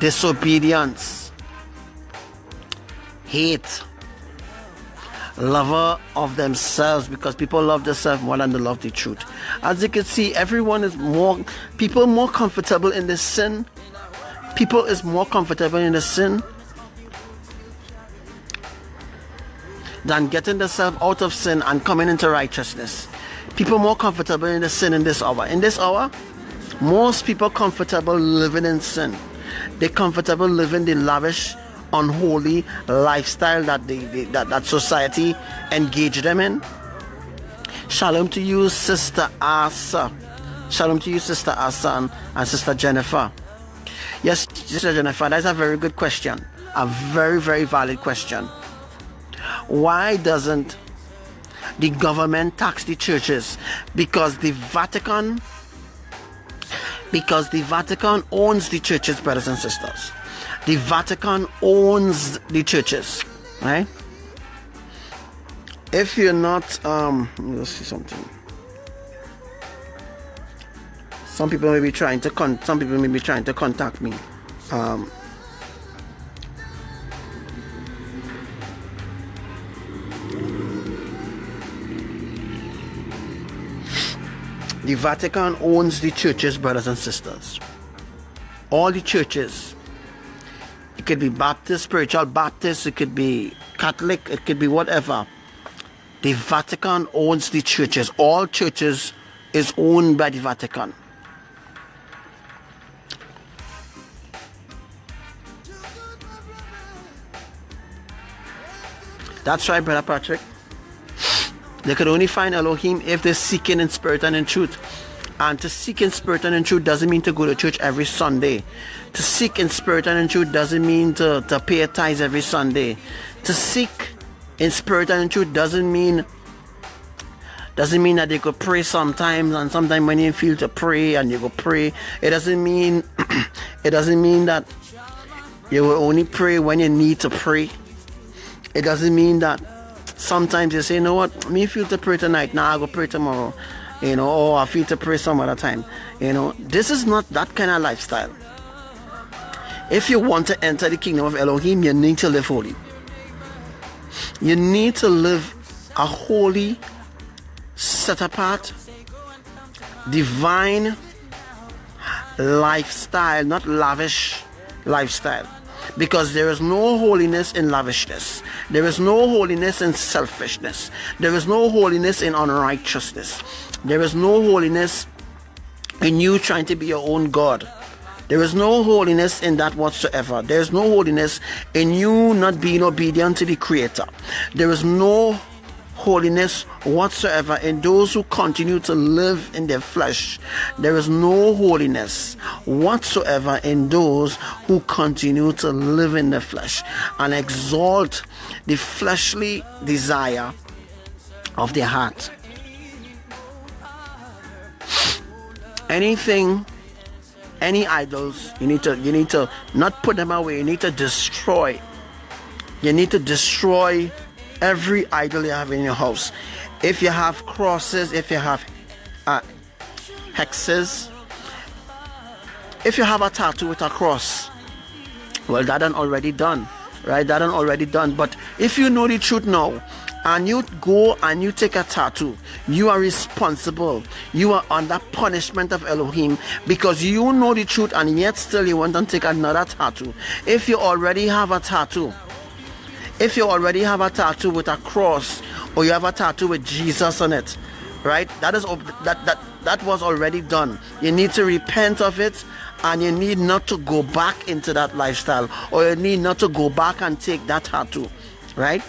disobedience, hate, lover of themselves, because people love themselves more than they love the truth. As you can see, people more comfortable in the sin. People is more comfortable in the sin than getting themselves out of sin and coming into righteousness. People more comfortable in the sin in this hour. In this hour, most people comfortable living in sin. They're comfortable living the lavish, unholy lifestyle that society engage them in. Shalom to you, Sister Asa. Shalom to you, Sister Asa and Sister Jennifer. Yes, Sister Jennifer, that's a very good question. A very, very valid question. Why doesn't the government tax the churches? Because the Vatican owns the churches, brothers and sisters. The Vatican owns the churches, right? If you're not, let's see something. Some people may be trying to contact me. The Vatican owns the churches, brothers and sisters. All the churches. It could be Baptist, spiritual Baptist, it could be Catholic, it could be whatever. The Vatican owns the churches. All churches is owned by the Vatican. That's right, Brother Patrick. They could only find Elohim if they're seeking in spirit and in truth. And to seek in spirit and in truth doesn't mean to go to church every Sunday. To seek in spirit and in truth doesn't mean to pay a tithe every Sunday. To seek in spirit and in truth doesn't mean that they could pray sometimes, and sometimes when you feel to pray and you go pray. It doesn't mean that you will only pray when you need to pray. It doesn't mean that sometimes you say, you know what, me feel to pray tonight, now I'll go pray tomorrow. Or I feel to pray some other time. This is not that kind of lifestyle. If you want to enter the kingdom of Elohim, you need to live holy. You need to live a holy, set apart, divine lifestyle, not lavish lifestyle. Because there is no holiness in lavishness. There is no holiness in selfishness. There is no holiness in unrighteousness. There is no holiness in you trying to be your own God. There is no holiness in that whatsoever. There is no holiness in you not being obedient to the Creator. There is no holiness whatsoever in those who continue to live in their flesh. There is no holiness whatsoever in those who continue to live in the flesh and exalt the fleshly desire of their heart. Anything, any idols, you need to not put them away. You need to destroy. You need to destroy every idol you have in your house. If you have crosses, if you have hexes, if you have a tattoo with a cross, well, that done already done, right? That done already done. But if you know the truth now, and you go and you take a tattoo, you are responsible. You are under punishment of Elohim, because you know the truth and yet still you want to take another tattoo. If you already have a tattoo, with a cross, or you have a tattoo with Jesus on it, right? That was already done. You need to repent of it, and you need not to go back into that lifestyle, or you need not to go back and take that tattoo, right?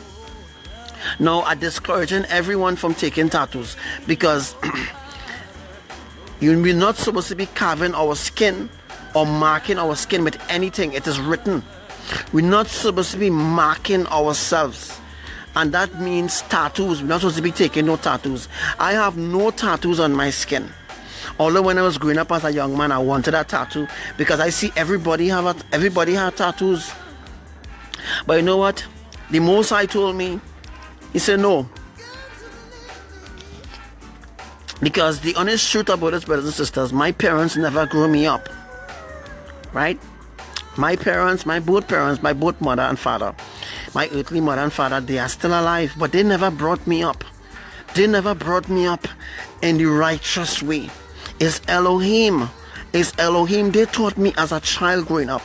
Now, I'm discouraging everyone from taking tattoos, because we're not supposed to be carving our skin or marking our skin with anything. It is written. We're not supposed to be marking ourselves, and that means tattoos. We're not supposed to be taking no tattoos. I have no tattoos on my skin. Although when I was growing up as a young man, I wanted a tattoo, because I see everybody have tattoos. But you know what? The Most High told me, he said no. Because the honest truth about this, brothers and sisters, my parents never grew me up. Right? My both mother and father, my earthly mother and father, they are still alive, but they never brought me up. They never brought me up in the righteous way. It's Elohim. It's Elohim. They taught me as a child growing up.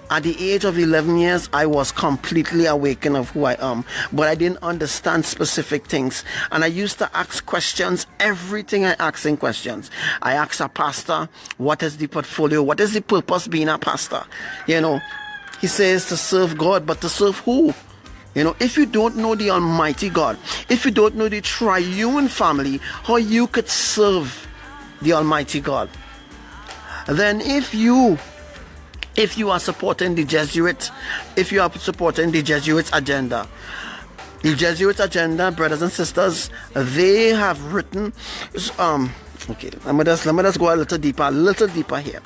At the age of 11 years, I was completely awakened of who I am, but I didn't understand specific things. And I used to ask questions. Everything I asked in questions. I asked a pastor, what is the portfolio? What is the purpose being a pastor? You know, he says to serve God, but to serve who? You know, if you don't know the Almighty God, if you don't know the triune family, how you could serve the Almighty God? Then if you are supporting the Jesuits, if you are supporting the Jesuits agenda, brothers and sisters, they have written, okay, let me just go a little deeper here.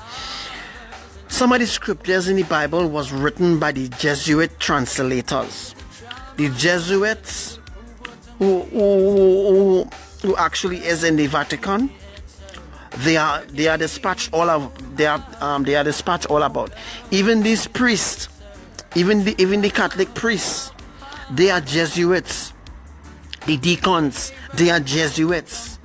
Some of the scriptures in the Bible was written by the Jesuit translators. The Jesuits who actually is in the Vatican. They are dispatched all about. Even these priests, even the Catholic priests, they are Jesuits. The deacons, they are Jesuits.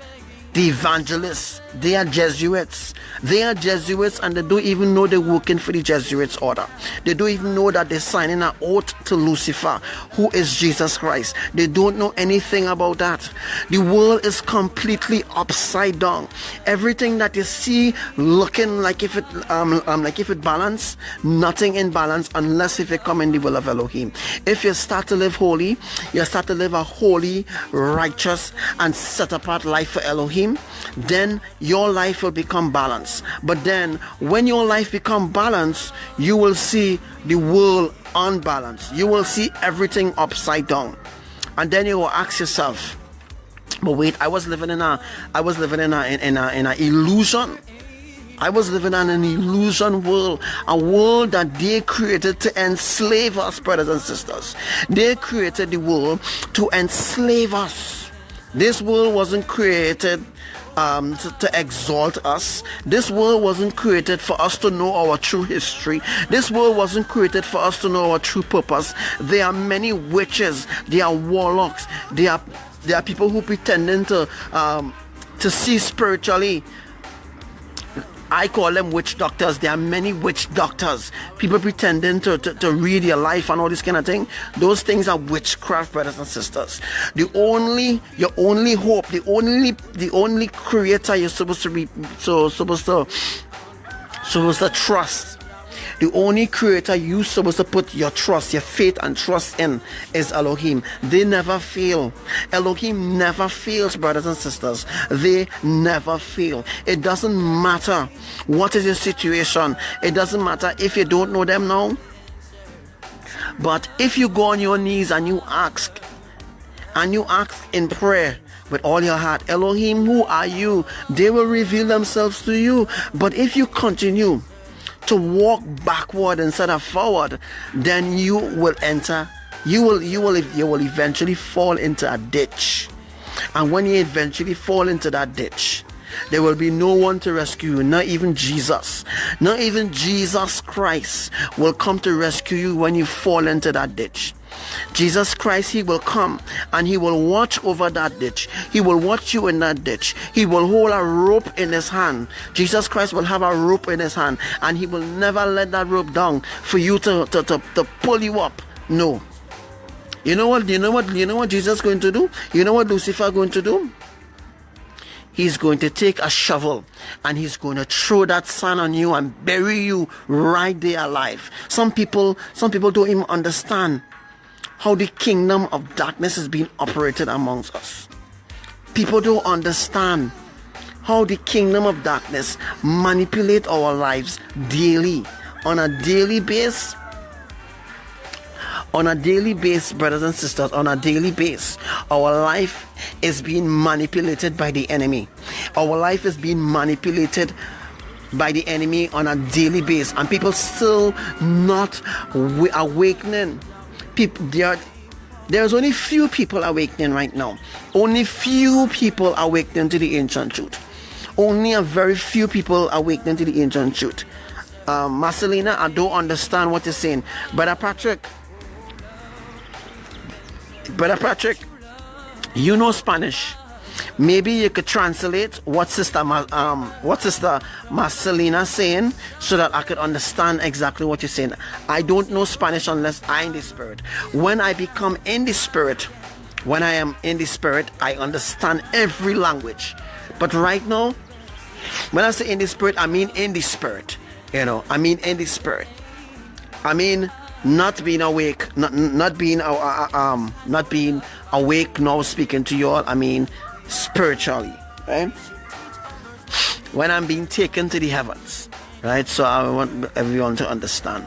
The evangelists, they are Jesuits. They are Jesuits, and they don't even know they're working for the Jesuits order. They don't even know that they're signing an oath to Lucifer, who is Jesus Christ. They don't know anything about that. The world is completely upside down. Everything that you see looking like if it balance, nothing in balance unless if you come in the will of Elohim. If you start to live holy, you start to live a holy, righteous, and set apart life for Elohim, then your life will become balanced. But then when your life become balanced, you will see the world unbalanced. You will see everything upside down, and then you will ask yourself, but wait, I was living in an illusion. I was living in an illusion world, a world that they created to enslave us, brothers and sisters. They created the world to enslave us. This world wasn't created to exalt us. This world wasn't created for us to know our true history. This world wasn't created for us to know our true purpose. There are many witches, there are warlocks, there are people who pretending to see spiritually. I call them witch doctors. There are many witch doctors. People pretending to read your life and all this kind of thing. Those things are witchcraft, brothers and sisters. Your only hope, the only creator you're supposed to trust. The only creator you're supposed to put your trust, your faith and trust in is Elohim. They never fail. Elohim never fails, brothers and sisters. They never fail. It doesn't matter what is your situation. It doesn't matter if you don't know them now. But if you go on your knees and you ask in prayer, with all your heart. Elohim, who are you? They will reveal themselves to you. But if you continue to walk backward instead of forward, then you will eventually fall into a ditch. And when you eventually fall into that ditch, there will be no one to rescue you, not even Jesus. Not even Jesus Christ will come to rescue you when you fall into that ditch. Jesus Christ, he will come and he will watch over that ditch. He will watch you in that ditch. He will hold a rope in his hand. Jesus Christ will have a rope in his hand, and he will never let that rope down for you to pull you up. No. You know what Jesus is going to do? You know what Lucifer is going to do? He's going to take a shovel and he's going to throw that sand on you and bury you right there alive. Some people don't even understand how the kingdom of darkness is being operated amongst us. People don't understand how the kingdom of darkness manipulate our lives daily, on a daily basis. On a daily basis, brothers and sisters, on a daily basis, our life is being manipulated by the enemy. Our life is being manipulated by the enemy on a daily basis, and people still not awakening. There's only few people awakening right now. Only few people awakening to the ancient truth. Only a very few people awakening to the ancient truth. Marcelina, I don't understand what you're saying. Brother Patrick, you know Spanish. Maybe you could translate what Sister Marcelina saying, so that I could understand exactly what you're saying. I don't know Spanish unless I'm in the spirit. When I become in the spirit, when I am in the spirit, I understand every language. But right now, when I say in the spirit, I mean in the spirit. You know, I mean in the spirit. I mean not being awake, not being awake now speaking to you all. I mean spiritually, right? When I'm being taken to the heavens, right? So I want everyone to understand.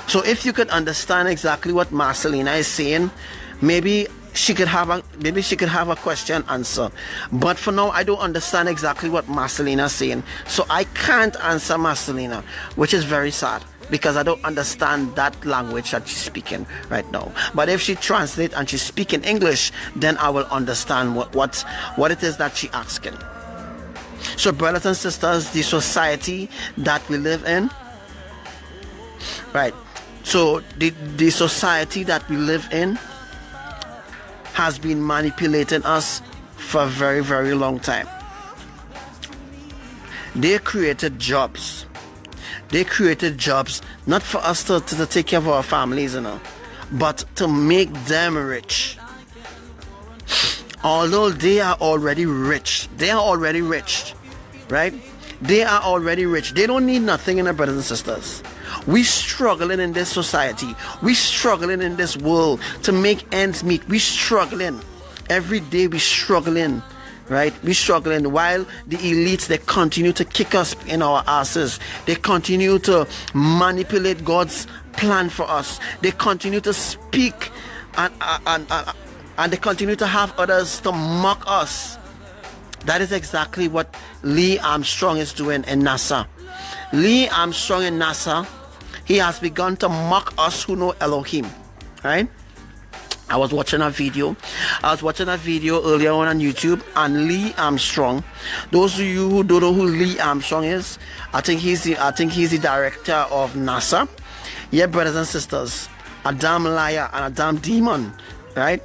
So if you could understand exactly what Marcelina is saying, maybe she could have a question answer. But for now, I don't understand exactly what Marcelina is saying, so I can't answer Marcelina, which is very sad, because I don't understand that language that she's speaking right now. But if she translates and she's speaking English, then I will understand what it is that she's asking. So brothers and sisters, the society that we live in, right? So the society that we live in has been manipulating us for a very, very long time. They created jobs. They created jobs not for us to take care of our families, you know, but to make them rich. Although they are already rich. They are already rich, right? They are already rich. They don't need nothing, in our brothers and sisters. We struggling in this society. We struggling in this world to make ends meet. We struggling. Every day we struggling. Right? We're struggling while the elites, they continue to kick us in our asses. They continue to manipulate God's plan for us. They continue to speak and they continue to have others to mock us. That is exactly what Lee Armstrong is doing in NASA. Lee Armstrong in NASA, he has begun to mock us who know Elohim. Right? I was watching a video earlier on YouTube, and Lee Armstrong, those of you who don't know who Lee Armstrong is, I think he's the director of NASA. Yeah, brothers and sisters, a damn liar and a damn demon, right?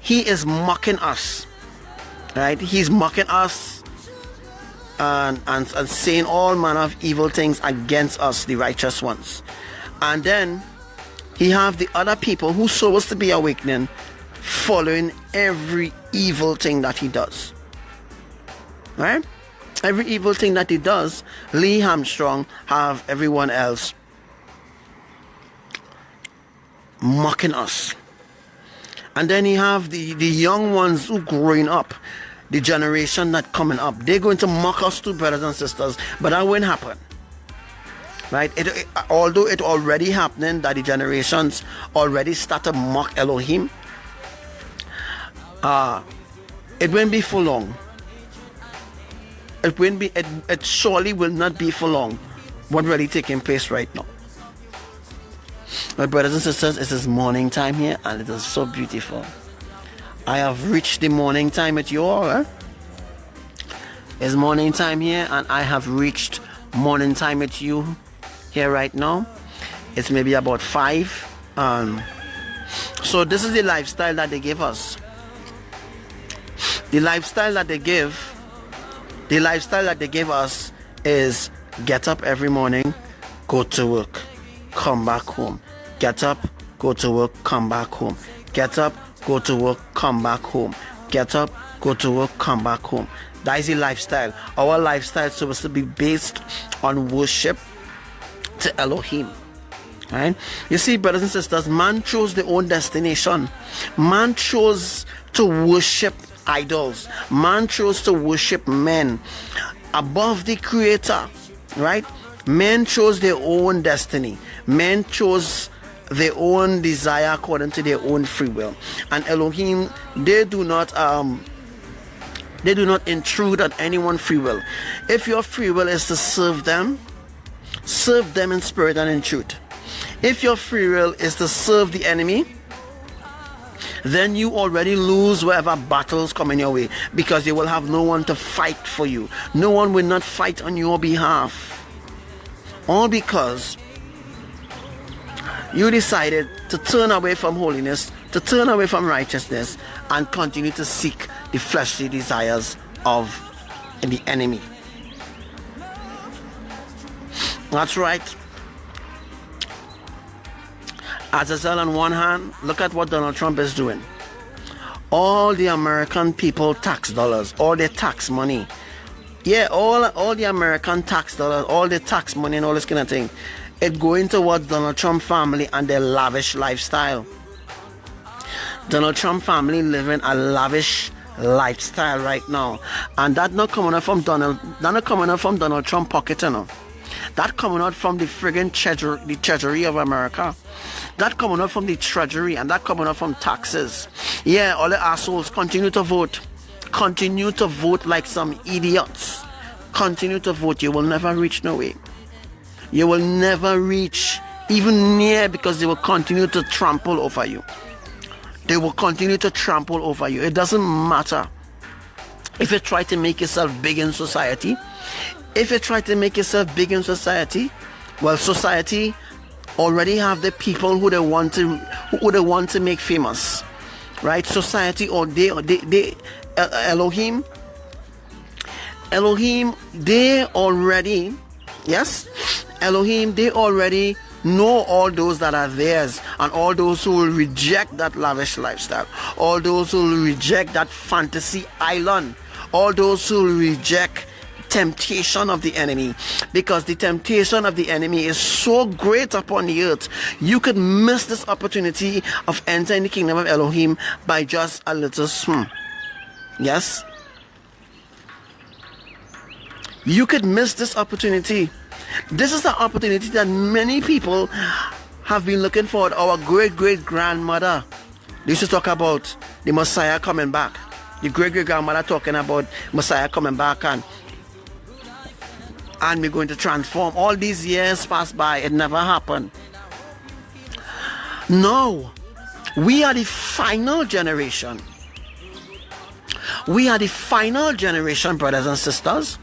He is mocking us, right? He's mocking us and saying all manner of evil things against us, the righteous ones. And then he have the other people who supposed to be awakening, following every evil thing that he does. Right? Every evil thing that he does, Lee Armstrong have everyone else mocking us. And then he have the young ones who growing up, the generation that coming up. They're going to mock us too, brothers and sisters, but that won't happen. Right? Although it already happening that the generations already start to mock Elohim, It won't be for long. It surely will not be for long what really taking place right now. My brothers and sisters, it is morning time here, and it is so beautiful. I have reached the morning time at you all. It's morning time here, and I have reached morning time at you here right now. It's maybe about 5. So this is the lifestyle that they give us. The lifestyle that they give us is get up every morning, go to work, come back home. Get up, go to work, come back home. Get up, go to work, come back home. Get up, go to work, come back home. That is the lifestyle. Our lifestyle is supposed to be based on worship to Elohim. Right? You see, brothers and sisters, man chose their own destination. Man chose to worship idols. Man chose to worship men above the Creator. Right? Men chose their own destiny. Men chose their own desire according to their own free will. And Elohim, they do not intrude on anyone's free will. If your free will is to serve them in spirit and in truth. If your free will is to serve the enemy, then you already lose whatever battles come in your way, because you will have no one to fight for you. No one will not fight on your behalf. All because you decided to turn away from holiness, to turn away from righteousness, and continue to seek the fleshly desires of the enemy. That's right. As I said, on one hand, look at what Donald Trump is doing. All the American people tax dollars, all their tax money. Yeah, all the American tax dollars, all the tax money and all this kind of thing, it going towards Donald Trump family and their lavish lifestyle. Donald Trump family living a lavish lifestyle right now, and that not coming out from Donald Trump pocket, you know. That coming out from the friggin' treasury of America. That coming out from the treasury, and that coming out from taxes. Yeah, all the assholes continue to vote. Continue to vote like some idiots. Continue to vote. You will never reach nowhere. You will never reach even near, because they will continue to trample over you. They will continue to trample over you. It doesn't matter if you try to make yourself big in society. If you try to make yourself big in society, well, society already have the people who they want to make famous, right? Society, or Elohim, they already, yes, Elohim, they already know all those that are theirs, and all those who will reject that lavish lifestyle, all those who will reject that fantasy island, all those who will reject temptation of the enemy, because the temptation of the enemy is so great upon the earth. You could miss this opportunity of entering the kingdom of Elohim by just a little swim. Yes, you could miss this opportunity. This is the opportunity that many people have been looking for. Our great-great-grandmother used to talk about the Messiah coming back. The great-great-grandmother talking about Messiah coming back, and we're going to transform. All these years passed by, it never happened. No, we are the final generation. We are the final generation, brothers and sisters.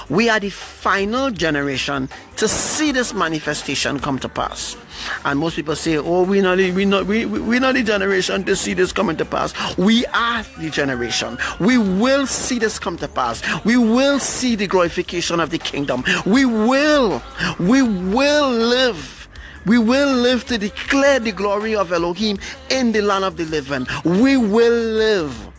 We are the final generation to see this manifestation come to pass. And most people say, oh, we're not the generation to see this coming to pass. We are the generation. We will see this come to pass. We will see the glorification of the kingdom. We will live. We will live to declare the glory of Elohim in the land of the living. We will live.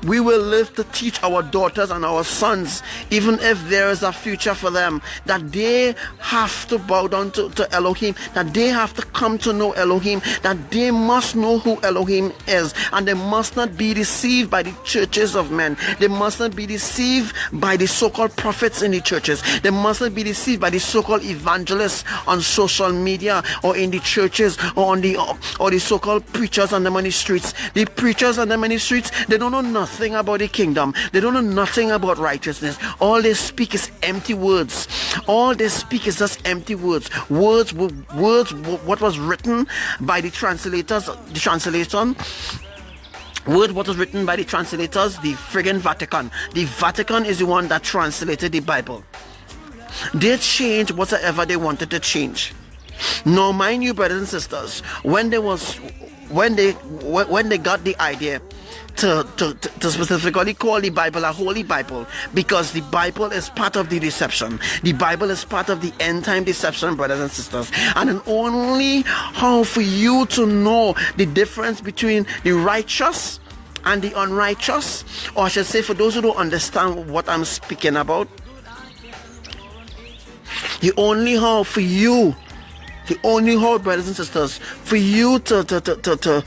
We will live to teach our daughters and our sons, even if there is a future for them, that they have to bow down to Elohim, that they have to come to know Elohim, that they must know who Elohim is, and they must not be deceived by the churches of men. They must not be deceived by the so-called prophets in the churches. They must not be deceived by the so-called evangelists on social media or in the churches, or the so-called preachers on them on the streets. The preachers on them on the streets, they don't know nothing. nothing about the kingdom. They don't know nothing about righteousness. All they speak is empty words. All they speak is just empty words. Words, what was written by the translators, the translation. What was written by the translators, the friggin' Vatican. The Vatican is the one that translated the Bible. They changed whatever they wanted to change. Now, mind you, brothers and sisters, when they got the idea to specifically call the Bible a holy Bible, because the Bible is part of the deception. The Bible is part of the end time deception, brothers and sisters. And only how for you to know the difference between the righteous and the unrighteous, or I should say, for those who don't understand what I'm speaking about, the only how, brothers and sisters, for you to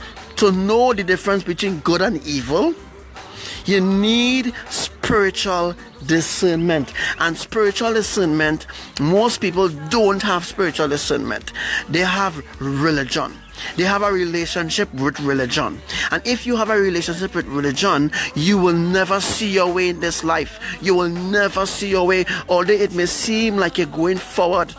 know the difference between good and evil, you need spiritual discernment. And spiritual discernment, most people don't have spiritual discernment. They have religion. They have a relationship with religion. And if you have a relationship with religion, you will never see your way in this life. You will never see your way, although it may seem like you're going forward.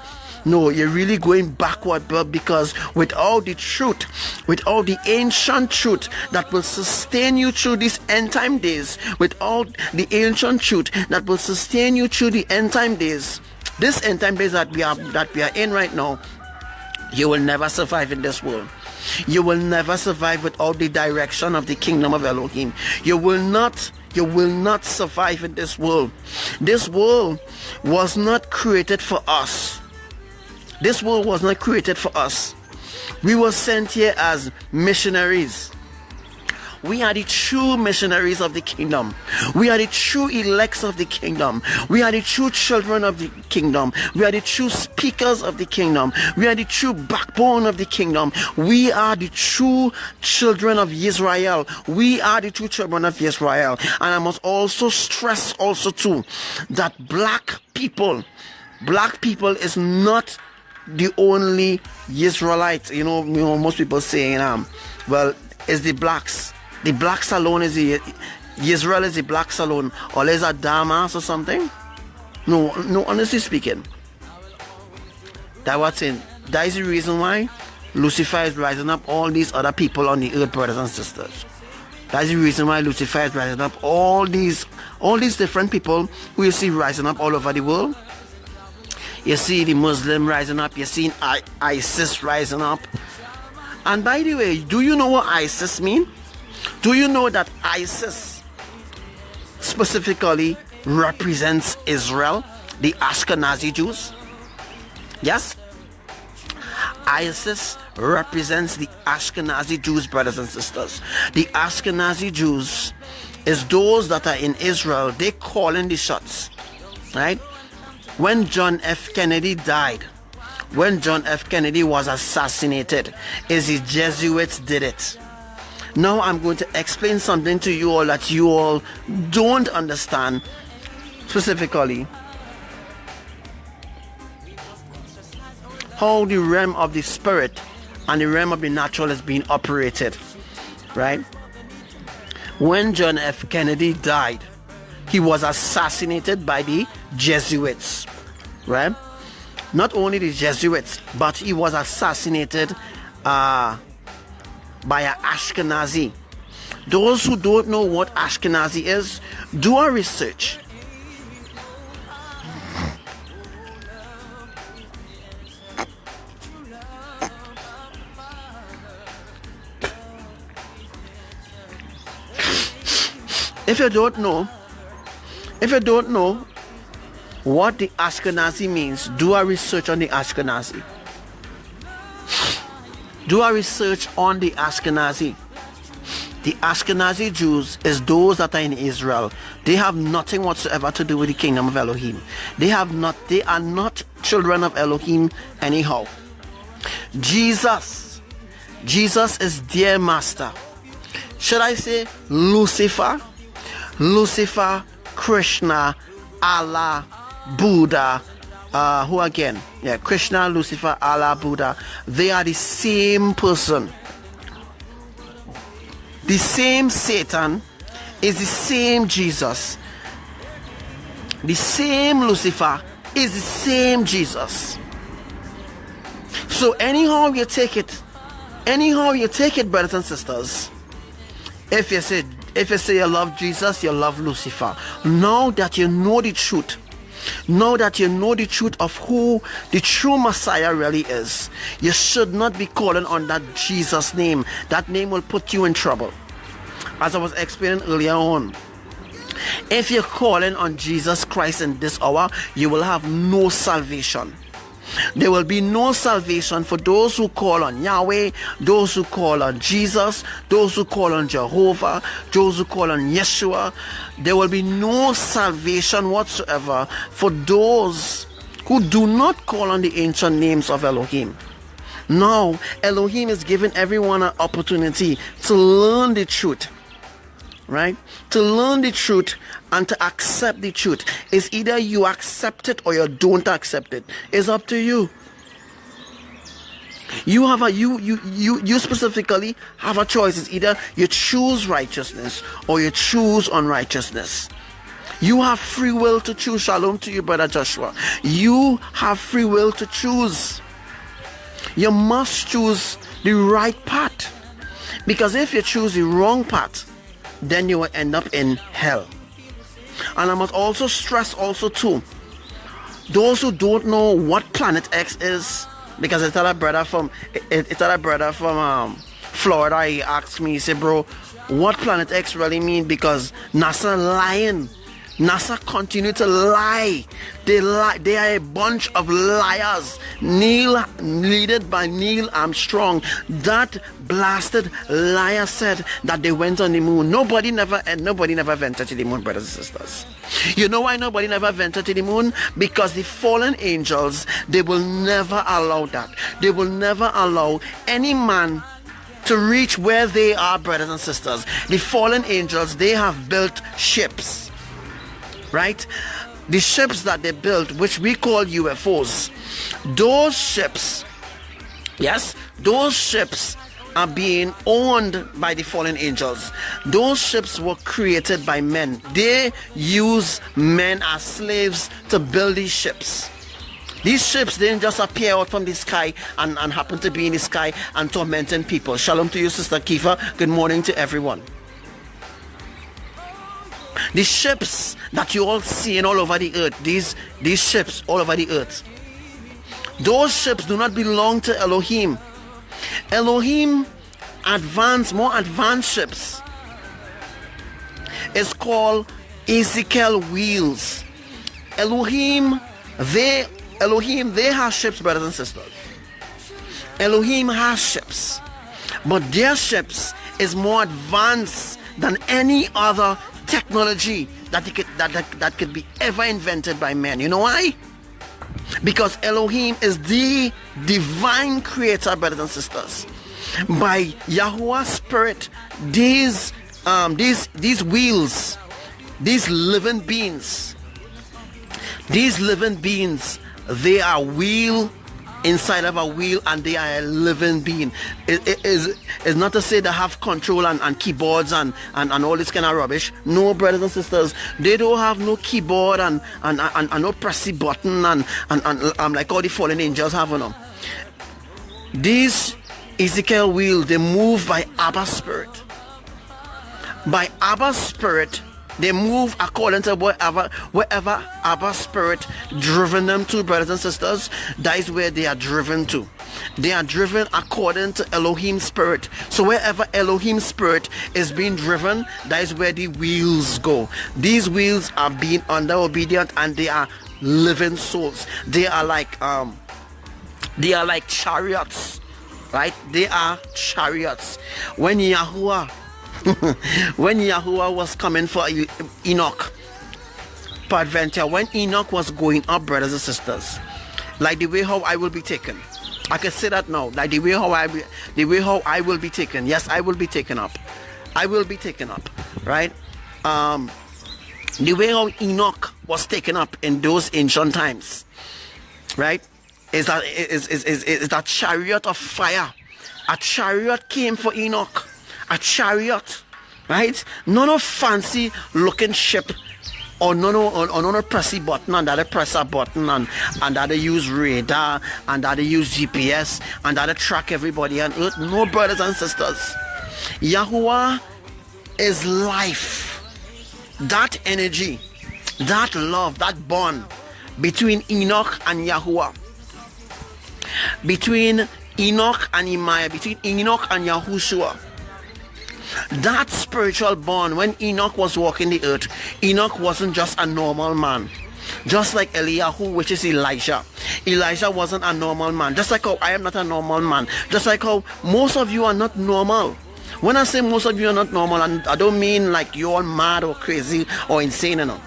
No, you're really going backward, bro, because without the truth, without the ancient truth that will sustain you through these end time days, without the ancient truth that will sustain you through the end time days, this end time days that we are in right now, you will never survive in this world. You will never survive without the direction of the kingdom of Elohim. You will not survive in this world. This world was not created for us. This world was not created for us. We were sent here as missionaries. We are the true missionaries of the kingdom. We are the true elects of the kingdom. We are the true children of the kingdom. We are the true speakers of the kingdom. We are the true backbone of the kingdom. We are the true children of Israel. We are the true children of Israel. And I must also stress also too that black people is not the only Israelites. You know most people saying well, it's the blacks. The blacks alone is the Israel is the blacks alone, or is a Damas or something? No, honestly speaking, that is the reason why Lucifer is rising up all these other people on the earth, brothers and sisters. That's the reason why Lucifer is rising up all these different people who you see rising up all over the world. You see the Muslim rising up, you see ISIS rising up. And by the way, do you know what ISIS mean? Do you know that ISIS specifically represents Israel, the Ashkenazi Jews? Yes? ISIS represents the Ashkenazi Jews, brothers and sisters. The Ashkenazi Jews is those that are in Israel. They calling the shots, right? When John F. Kennedy died, when John F. Kennedy was assassinated, is the Jesuits did it. Now I'm going to explain something to you all that you all don't understand, specifically how the realm of the spirit and the realm of the natural is being operated, right? When John F. Kennedy died, he was assassinated by the Jesuits, right? Not only the Jesuits, but he was assassinated by an Ashkenazi. Those who don't know what Ashkenazi is, do a research. If you don't know what the Ashkenazi means, do a research on the Ashkenazi. Do a research on the Ashkenazi. The Ashkenazi Jews is those that are in Israel. They have nothing whatsoever to do with the kingdom of Elohim. They are not children of Elohim anyhow. Jesus is their master. Should I say Lucifer, Krishna, Allah, Buddha, who again? Yeah, Krishna, Lucifer, Allah, Buddha. They are the same person. The same Satan is the same Jesus. The same Lucifer is the same Jesus. So anyhow you take it, brothers and sisters, if you say you love Jesus, you love Lucifer. Now that you know the truth, of who the true Messiah really is, you should not be calling on that Jesus name. That name will put you in trouble. As I was explaining earlier on, if you're calling on Jesus Christ in this hour, you will have no salvation. There will be no salvation for those who call on Yahweh, those who call on Jesus, those who call on Jehovah, those who call on Yeshua. There will be no salvation whatsoever for those who do not call on the ancient names of Elohim. Now, Elohim is giving everyone an opportunity to learn the truth. Right? To learn the truth and to accept the truth. It's either you accept it or you don't accept it. It's up to you. You have you specifically have a choice. It's either you choose righteousness or you choose unrighteousness. You have free will to choose. Shalom to you, brother Joshua. You have free will to choose. You must choose the right path. Because if you choose the wrong path, then you will end up in hell. And I must also stress also too, those who don't know what Planet X is, because it's a brother from Florida. He asked me, he said, bro, what Planet X really mean? Because NASA lying. NASA continue to lie. They are a bunch of liars. Led by Neil Armstrong, that blasted liar, said that they went on the moon. Nobody never ventured to the moon, brothers and sisters. You know why nobody never ventured to the moon? Because the fallen angels, they will never allow that. They will never allow any man to reach where they are, brothers and sisters. The fallen angels, they have built ships. Right? The ships that they built, which we call UFOs, those ships, yes, those ships are being owned by the fallen angels. Those ships were created by men. They use men as slaves to build these ships. These ships didn't just appear out from the sky and happen to be in the sky and tormenting people. Shalom to you, Sister Kifa. Good morning to everyone. The ships that you all seeing all over the earth, these ships all over the earth, those ships do not belong to Elohim. Elohim more advanced ships is called Ezekiel wheels. Elohim, they have ships, brothers and sisters. Elohim has ships, but their ships is more advanced than any other technology that could be ever invented by man. You know why? Because Elohim is the divine creator, brothers and sisters. By Yahuwah's spirit, these wheels, these living beings, they are wheel inside of a wheel, and they are a living being. It is not to say they have control and keyboards and all this kind of rubbish. No, brothers and sisters, they don't have no keyboard and no pressy button and like all the fallen angels have on them. These Ezekiel wheels, they move by Abba's spirit. By Abba's spirit, they move according to wherever Abba's spirit driven them to, brothers and sisters. That is where they are driven to. They are driven according to Elohim's spirit. So wherever Elohim's spirit is being driven, that is where the wheels go. These wheels are being under obedient, and they are living souls. They are like chariots, right? They are chariots. When Yahuwah was coming for Enoch, peradventure, when Enoch was going up, brothers and sisters, like the way how I will be taken, I can say that now, like the way how I will be taken. Yes, I will be taken up. I will be taken up, right? The way how Enoch was taken up in those ancient times, right, is that chariot of fire. A chariot came for Enoch. A chariot, right? No fancy looking ship, or no press a button and that they press a button and that they use radar and that they use GPS and that they track everybody on earth. No, brothers and sisters. Yahuwah is life. That energy, that love, that bond between Enoch and Yahuwah, between Enoch and IMAYAH, between Enoch and Yahushua. That spiritual bond, when Enoch was walking the earth, Enoch wasn't just a normal man. Just like Eliyahu, which is Elijah. Elijah wasn't a normal man. Just like how I am not a normal man. Just like how most of you are not normal. When I say most of you are not normal, and I don't mean like you're mad or crazy or insane, you know.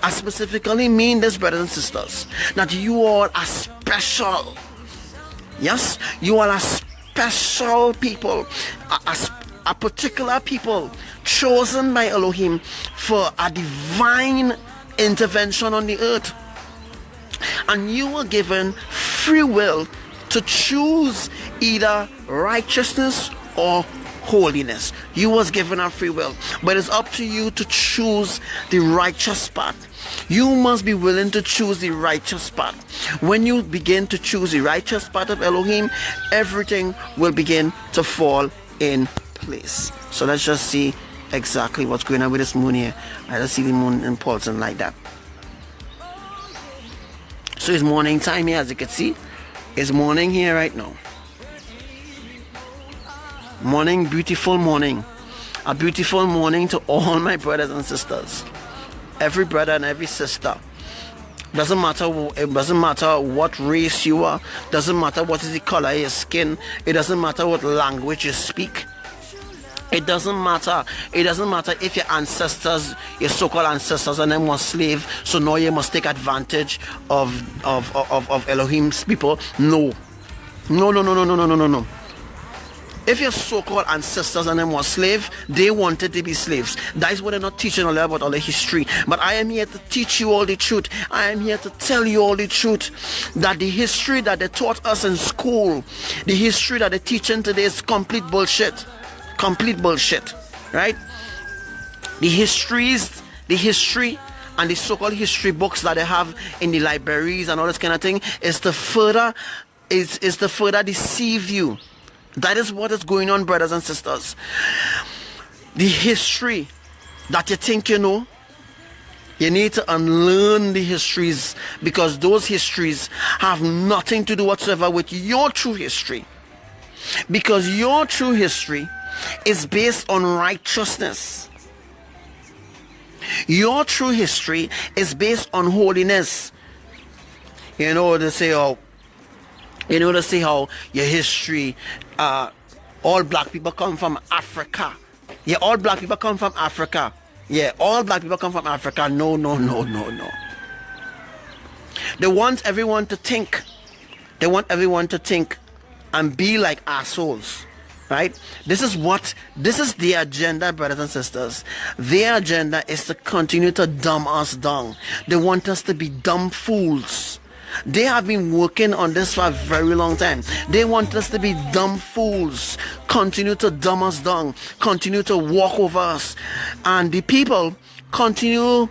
I specifically mean this, brothers and sisters, that you all are special. Yes, you all are special people. A particular people chosen by Elohim for a divine intervention on the earth, and you were given free will to choose either righteousness or holiness. You was given a free will, but it's up to you to choose the righteous path. You must be willing to choose the righteous path. When you begin to choose the righteous path of Elohim, everything will begin to fall in place. So let's just see exactly what's going on with this moon here. I just see the moon impulsing like that. So it's morning time here, as you can see. It's morning here right now. Morning, beautiful morning. A beautiful morning to all my brothers and sisters. Every brother and every sister. Doesn't matter what race you are. Doesn't matter what is the color of your skin. It doesn't matter what language you speak. It doesn't matter. It doesn't matter if your ancestors, your so-called ancestors, and them was slave, so now you must take advantage of Elohim's people. No. If your so-called ancestors and them was slave, they wanted to be slaves. That is what they're not teaching all about all the history. But I am here to teach you all the truth. I am here to tell you all the truth. That the history that they taught us in school, the history that they're teaching today is complete bullshit. Complete bullshit. Right? The history and the so-called history books that they have in the libraries and all this kind of thing is to further deceive you. That is what is going on, brothers and sisters. The history that you think you know, you need to unlearn the histories, because those histories have nothing to do whatsoever with your true history. Because your true history is based on righteousness. Your true history is based on holiness. You know, they say how your history, all black people come from Africa. Yeah, all black people come from Africa. Yeah, all black people come from Africa. No. They want everyone to think. They want everyone to think and be like assholes. Right? This is the agenda, brothers and sisters. Their agenda is to continue to dumb us down. They want us to be dumb fools. They have been working on this for a very long time. They want us to be dumb fools, continue to dumb us down, continue to walk over us, and the people continue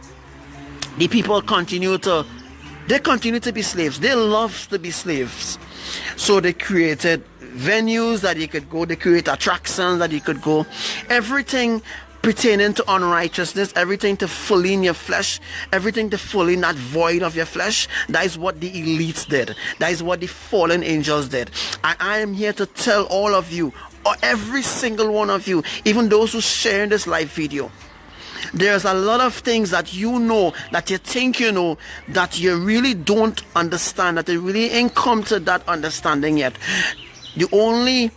to be slaves. They love to be slaves. So they created venues that you could go, they create attractions that you could go, everything pertaining to unrighteousness, everything to fill in your flesh, everything to fill in that void of your flesh. That is what the elites did. That is what the fallen angels did. And I am here to tell all of you, or every single one of you, even those who share this live video, there's a lot of things that you know, that you think you know, that you really don't understand, that you really ain't come to that understanding yet. The only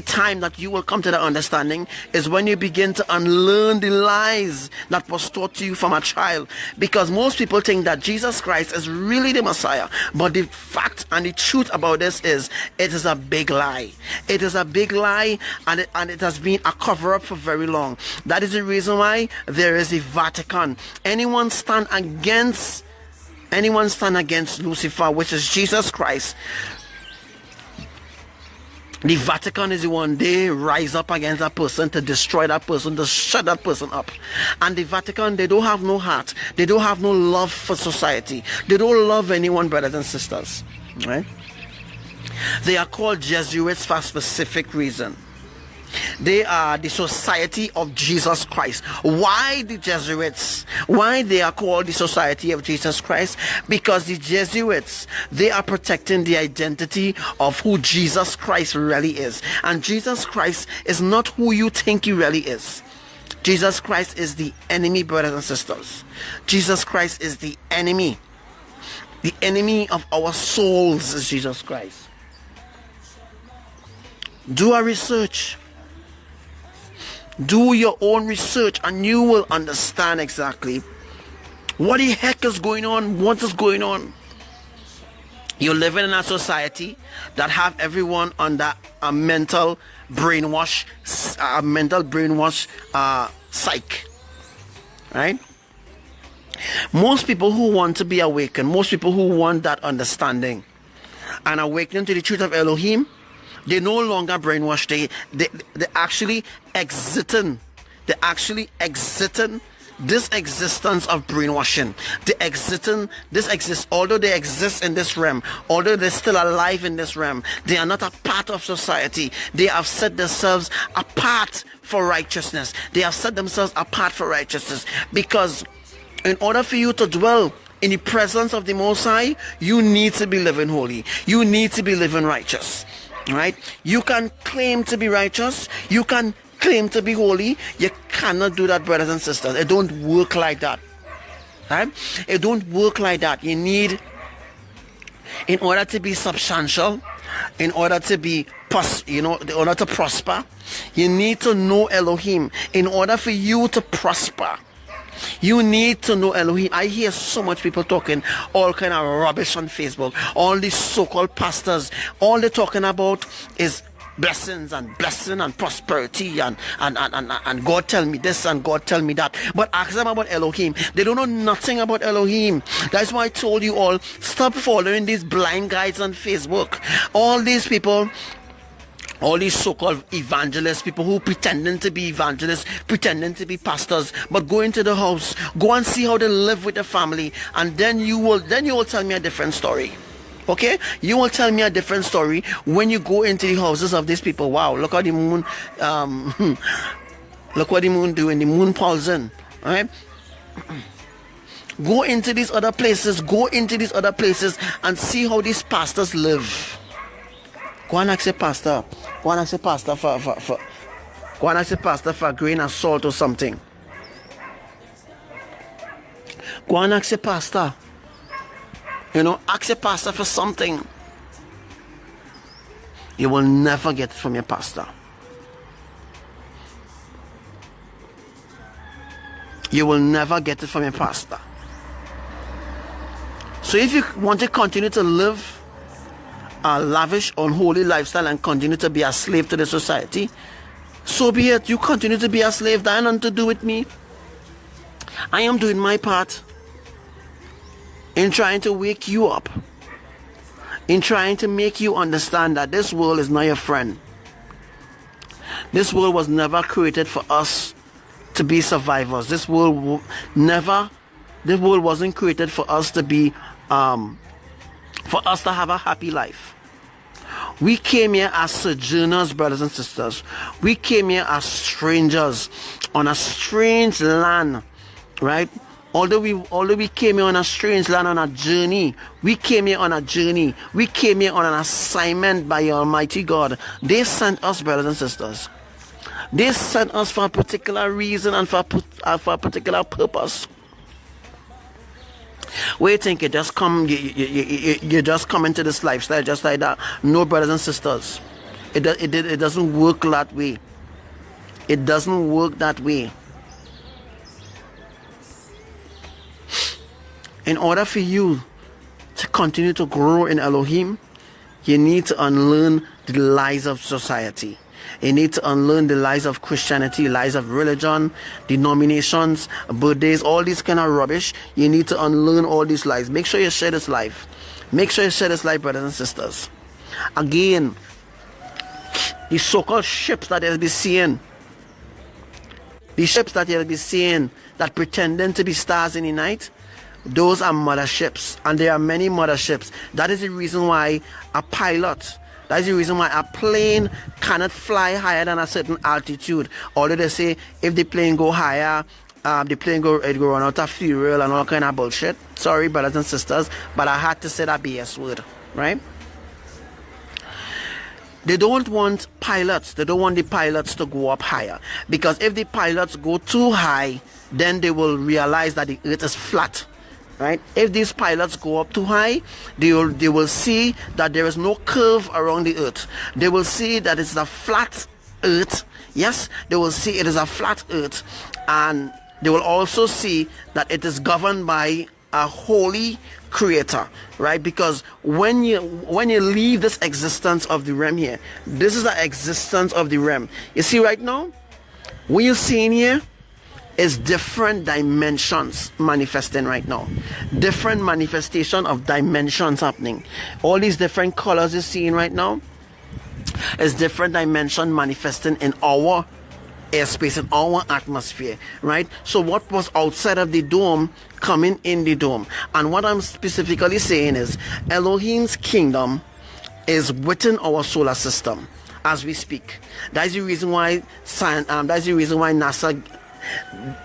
time that you will come to that understanding is when you begin to unlearn the lies that was taught to you from a child. Because most people think that Jesus Christ is really the Messiah. But the fact and the truth about this is, it is a big lie. It is a big lie, and it has been a cover-up for very long. That is the reason why there is a Vatican. Anyone stand against Lucifer, which is Jesus Christ, The Vatican is the one, they rise up against that person to destroy that person, to shut that person up. And the Vatican, they don't have no heart. They don't have no love for society. They don't love anyone, brothers and sisters. Right? They are called Jesuits for a specific reason. They are the Society of Jesus Christ. Why the Jesuits? Why they are called the Society of Jesus Christ? Because the Jesuits, they are protecting the identity of who Jesus Christ really is. And Jesus Christ is not who you think he really is. Jesus Christ is the enemy, brothers and sisters. Jesus Christ is the enemy. The enemy of our souls is Jesus Christ. Do a research. Do your own research and you will understand exactly what the heck is going on, what is going on. You're living in a society that have everyone under a mental brainwash, psych, right? Most people who want to be awakened, most people who want that understanding and awakening to the truth of Elohim, they no longer brainwash. They actually exiting. They actually exiting this existence of brainwashing. They exiting this exist. Although they exist in this realm, although they're still alive in this realm, they are not a part of society. They have set themselves apart for righteousness. They have set themselves apart for righteousness, because in order for you to dwell in the presence of the Most High, you need to be living holy. You need to be living righteous. Right? You can claim to be righteous. You can claim to be holy. You cannot do that, brothers and sisters. It don't work like that. Right? It don't work like that. You need, in order to be substantial, in order to be, in order to prosper, you need to know Elohim. In order for you to prosper, you need to know Elohim. I hear so much people talking all kind of rubbish on Facebook. All these so-called pastors, all they're talking about is blessings and prosperity and God tell me this and God tell me that. But ask them about Elohim. They don't know nothing about Elohim. That's why I told you all, stop following these blind guides on Facebook. All these people, all these so-called evangelists, people who pretending to be evangelists, pretending to be pastors, but go into the house, go and see how they live with the family, and then you will tell me a different story. Okay, you will tell me a different story when you go into the houses of these people. Wow, look how the moon, look what the moon doing. The moon pulsing, right? Go into these other places. Go into these other places and see how these pastors live. Go and ask a pastor. Go and ask a pastor for go and ask a pastor for a grain of salt or something. Go and ask a pastor. Ask a pastor for something. You will never get it from your pastor. You will never get it from your pastor. So if you want to continue to live a lavish, unholy lifestyle and continue to be a slave to the society, so be it. You continue to be a slave. That has nothing to do with me. I am doing my part in trying to wake you up, in trying to make you understand that this world is not your friend. This world was never created for us to be survivors. This world wasn't created for us to be for us to have a happy life. We came here as sojourners, brothers and sisters. We came here as strangers on a strange land, right? Although we came here on a strange land, on a journey, we came here on a journey. We came here on an assignment by Almighty God. They sent us, brothers and sisters. They sent us for a particular reason and for a particular purpose. Where you think you just come into this lifestyle just like that? No, brothers and sisters. It doesn't work that way. It doesn't work that way. In order for you to continue to grow in Elohim, you need to unlearn the lies of society. You need to unlearn the lies of Christianity, lies of religion, denominations, birthdays, all these kind of rubbish. You need to unlearn all these lies. Make sure you share this life. Make sure you share this life, brothers and sisters. Again, the so-called ships that you'll be seeing, the ships that you'll be seeing that pretending to be stars in the night, those are motherships, and there are many motherships. That is the reason why a pilot, that is the reason why a plane cannot fly higher than a certain altitude. Although they say if the plane go higher, the plane go run out of fuel and all kind of bullshit. Sorry, brothers and sisters, but I had to say that BS word, right? They don't want pilots. They don't want the pilots to go up higher, because if the pilots go too high, then they will realize that the earth is flat, right? If these pilots go up too high, they will see that there is no curve around the earth. They will see that it's a flat earth. Yes, they will see it is a flat earth, and they will also see that it is governed by a holy creator, right? Because when you leave this existence of the realm here, this is the existence of the realm. You see right now, what you're seeing here is different dimensions manifesting right now. Different manifestation of dimensions happening. All these different colors you're seeing right now is different dimension manifesting in our airspace, in our atmosphere, right? So what was outside of the dome coming in the dome. And what I'm specifically saying is Elohim's kingdom is within our solar system as we speak. That's the reason why NASA,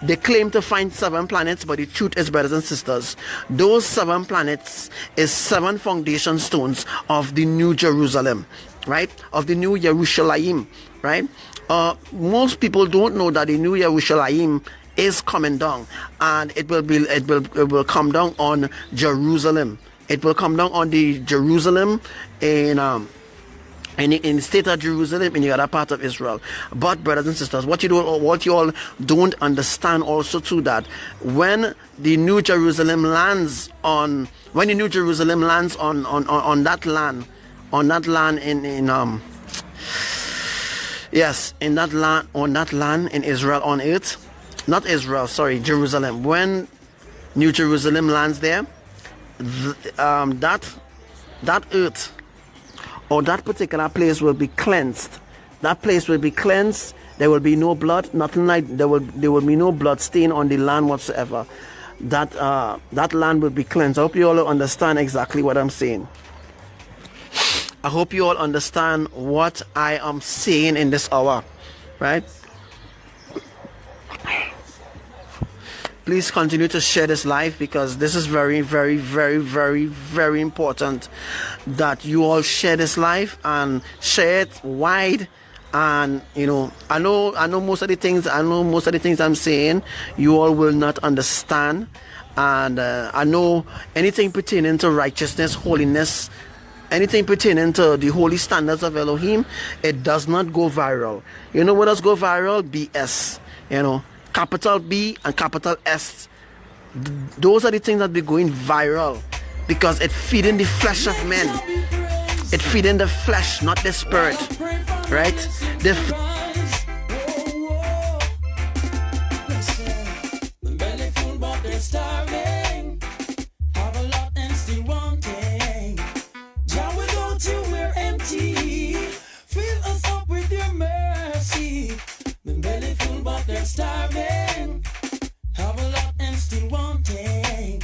they claim to find 7 planets, but the truth is, brothers and sisters, those 7 planets is 7 foundation stones of the New Jerusalem, right? Of the New Yerushalayim, right? Most people don't know that the New Yerushalayim is coming down, and it will come down on Jerusalem. It will come down on the Jerusalem in the state of Jerusalem, in the other part of Israel. But brothers and sisters, what you all don't understand also too, that when the New Jerusalem lands on that land in Israel, on earth, not Israel, sorry, Jerusalem. When New Jerusalem lands there, that earth or that particular place will be cleansed. That place will be cleansed. There will be no blood, nothing like there will be no blood stain on the land whatsoever. That land will be cleansed. I hope you all understand exactly what I'm saying. I hope you all understand what I am saying in this hour, right? Please continue to share this live, because this is very, very, very, very, very important that you all share this live and share it wide. And I know most of the things I'm saying you all will not understand, and I know anything pertaining to righteousness, holiness, anything pertaining to the holy standards of Elohim, it does not go viral. You know what does go viral? BS. Capital B and capital S. Those are the things that be going viral, because it feeding the flesh of men. It feeding the flesh, not the spirit, right? Starving, have a lot and still wanting.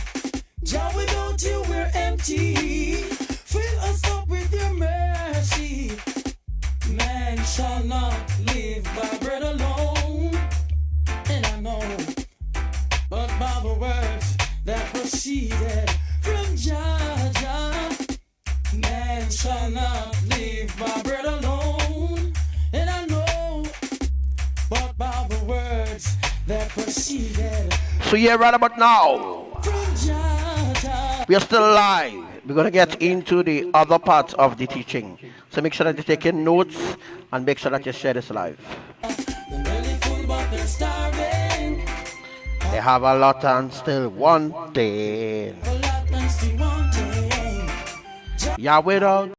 Jah, without you we're empty. Fill us up with your mercy. Man shall not live by bread alone, and I know, but by the words that proceeded from Jah. Man shall not live by bread alone, and I know, but by the words that proceeded. So yeah, right about now, we are still alive. We're going to get into the other part of the teaching. So make sure that you're taking notes and make sure that you share this live. They have a lot and still wanting. Yahweh.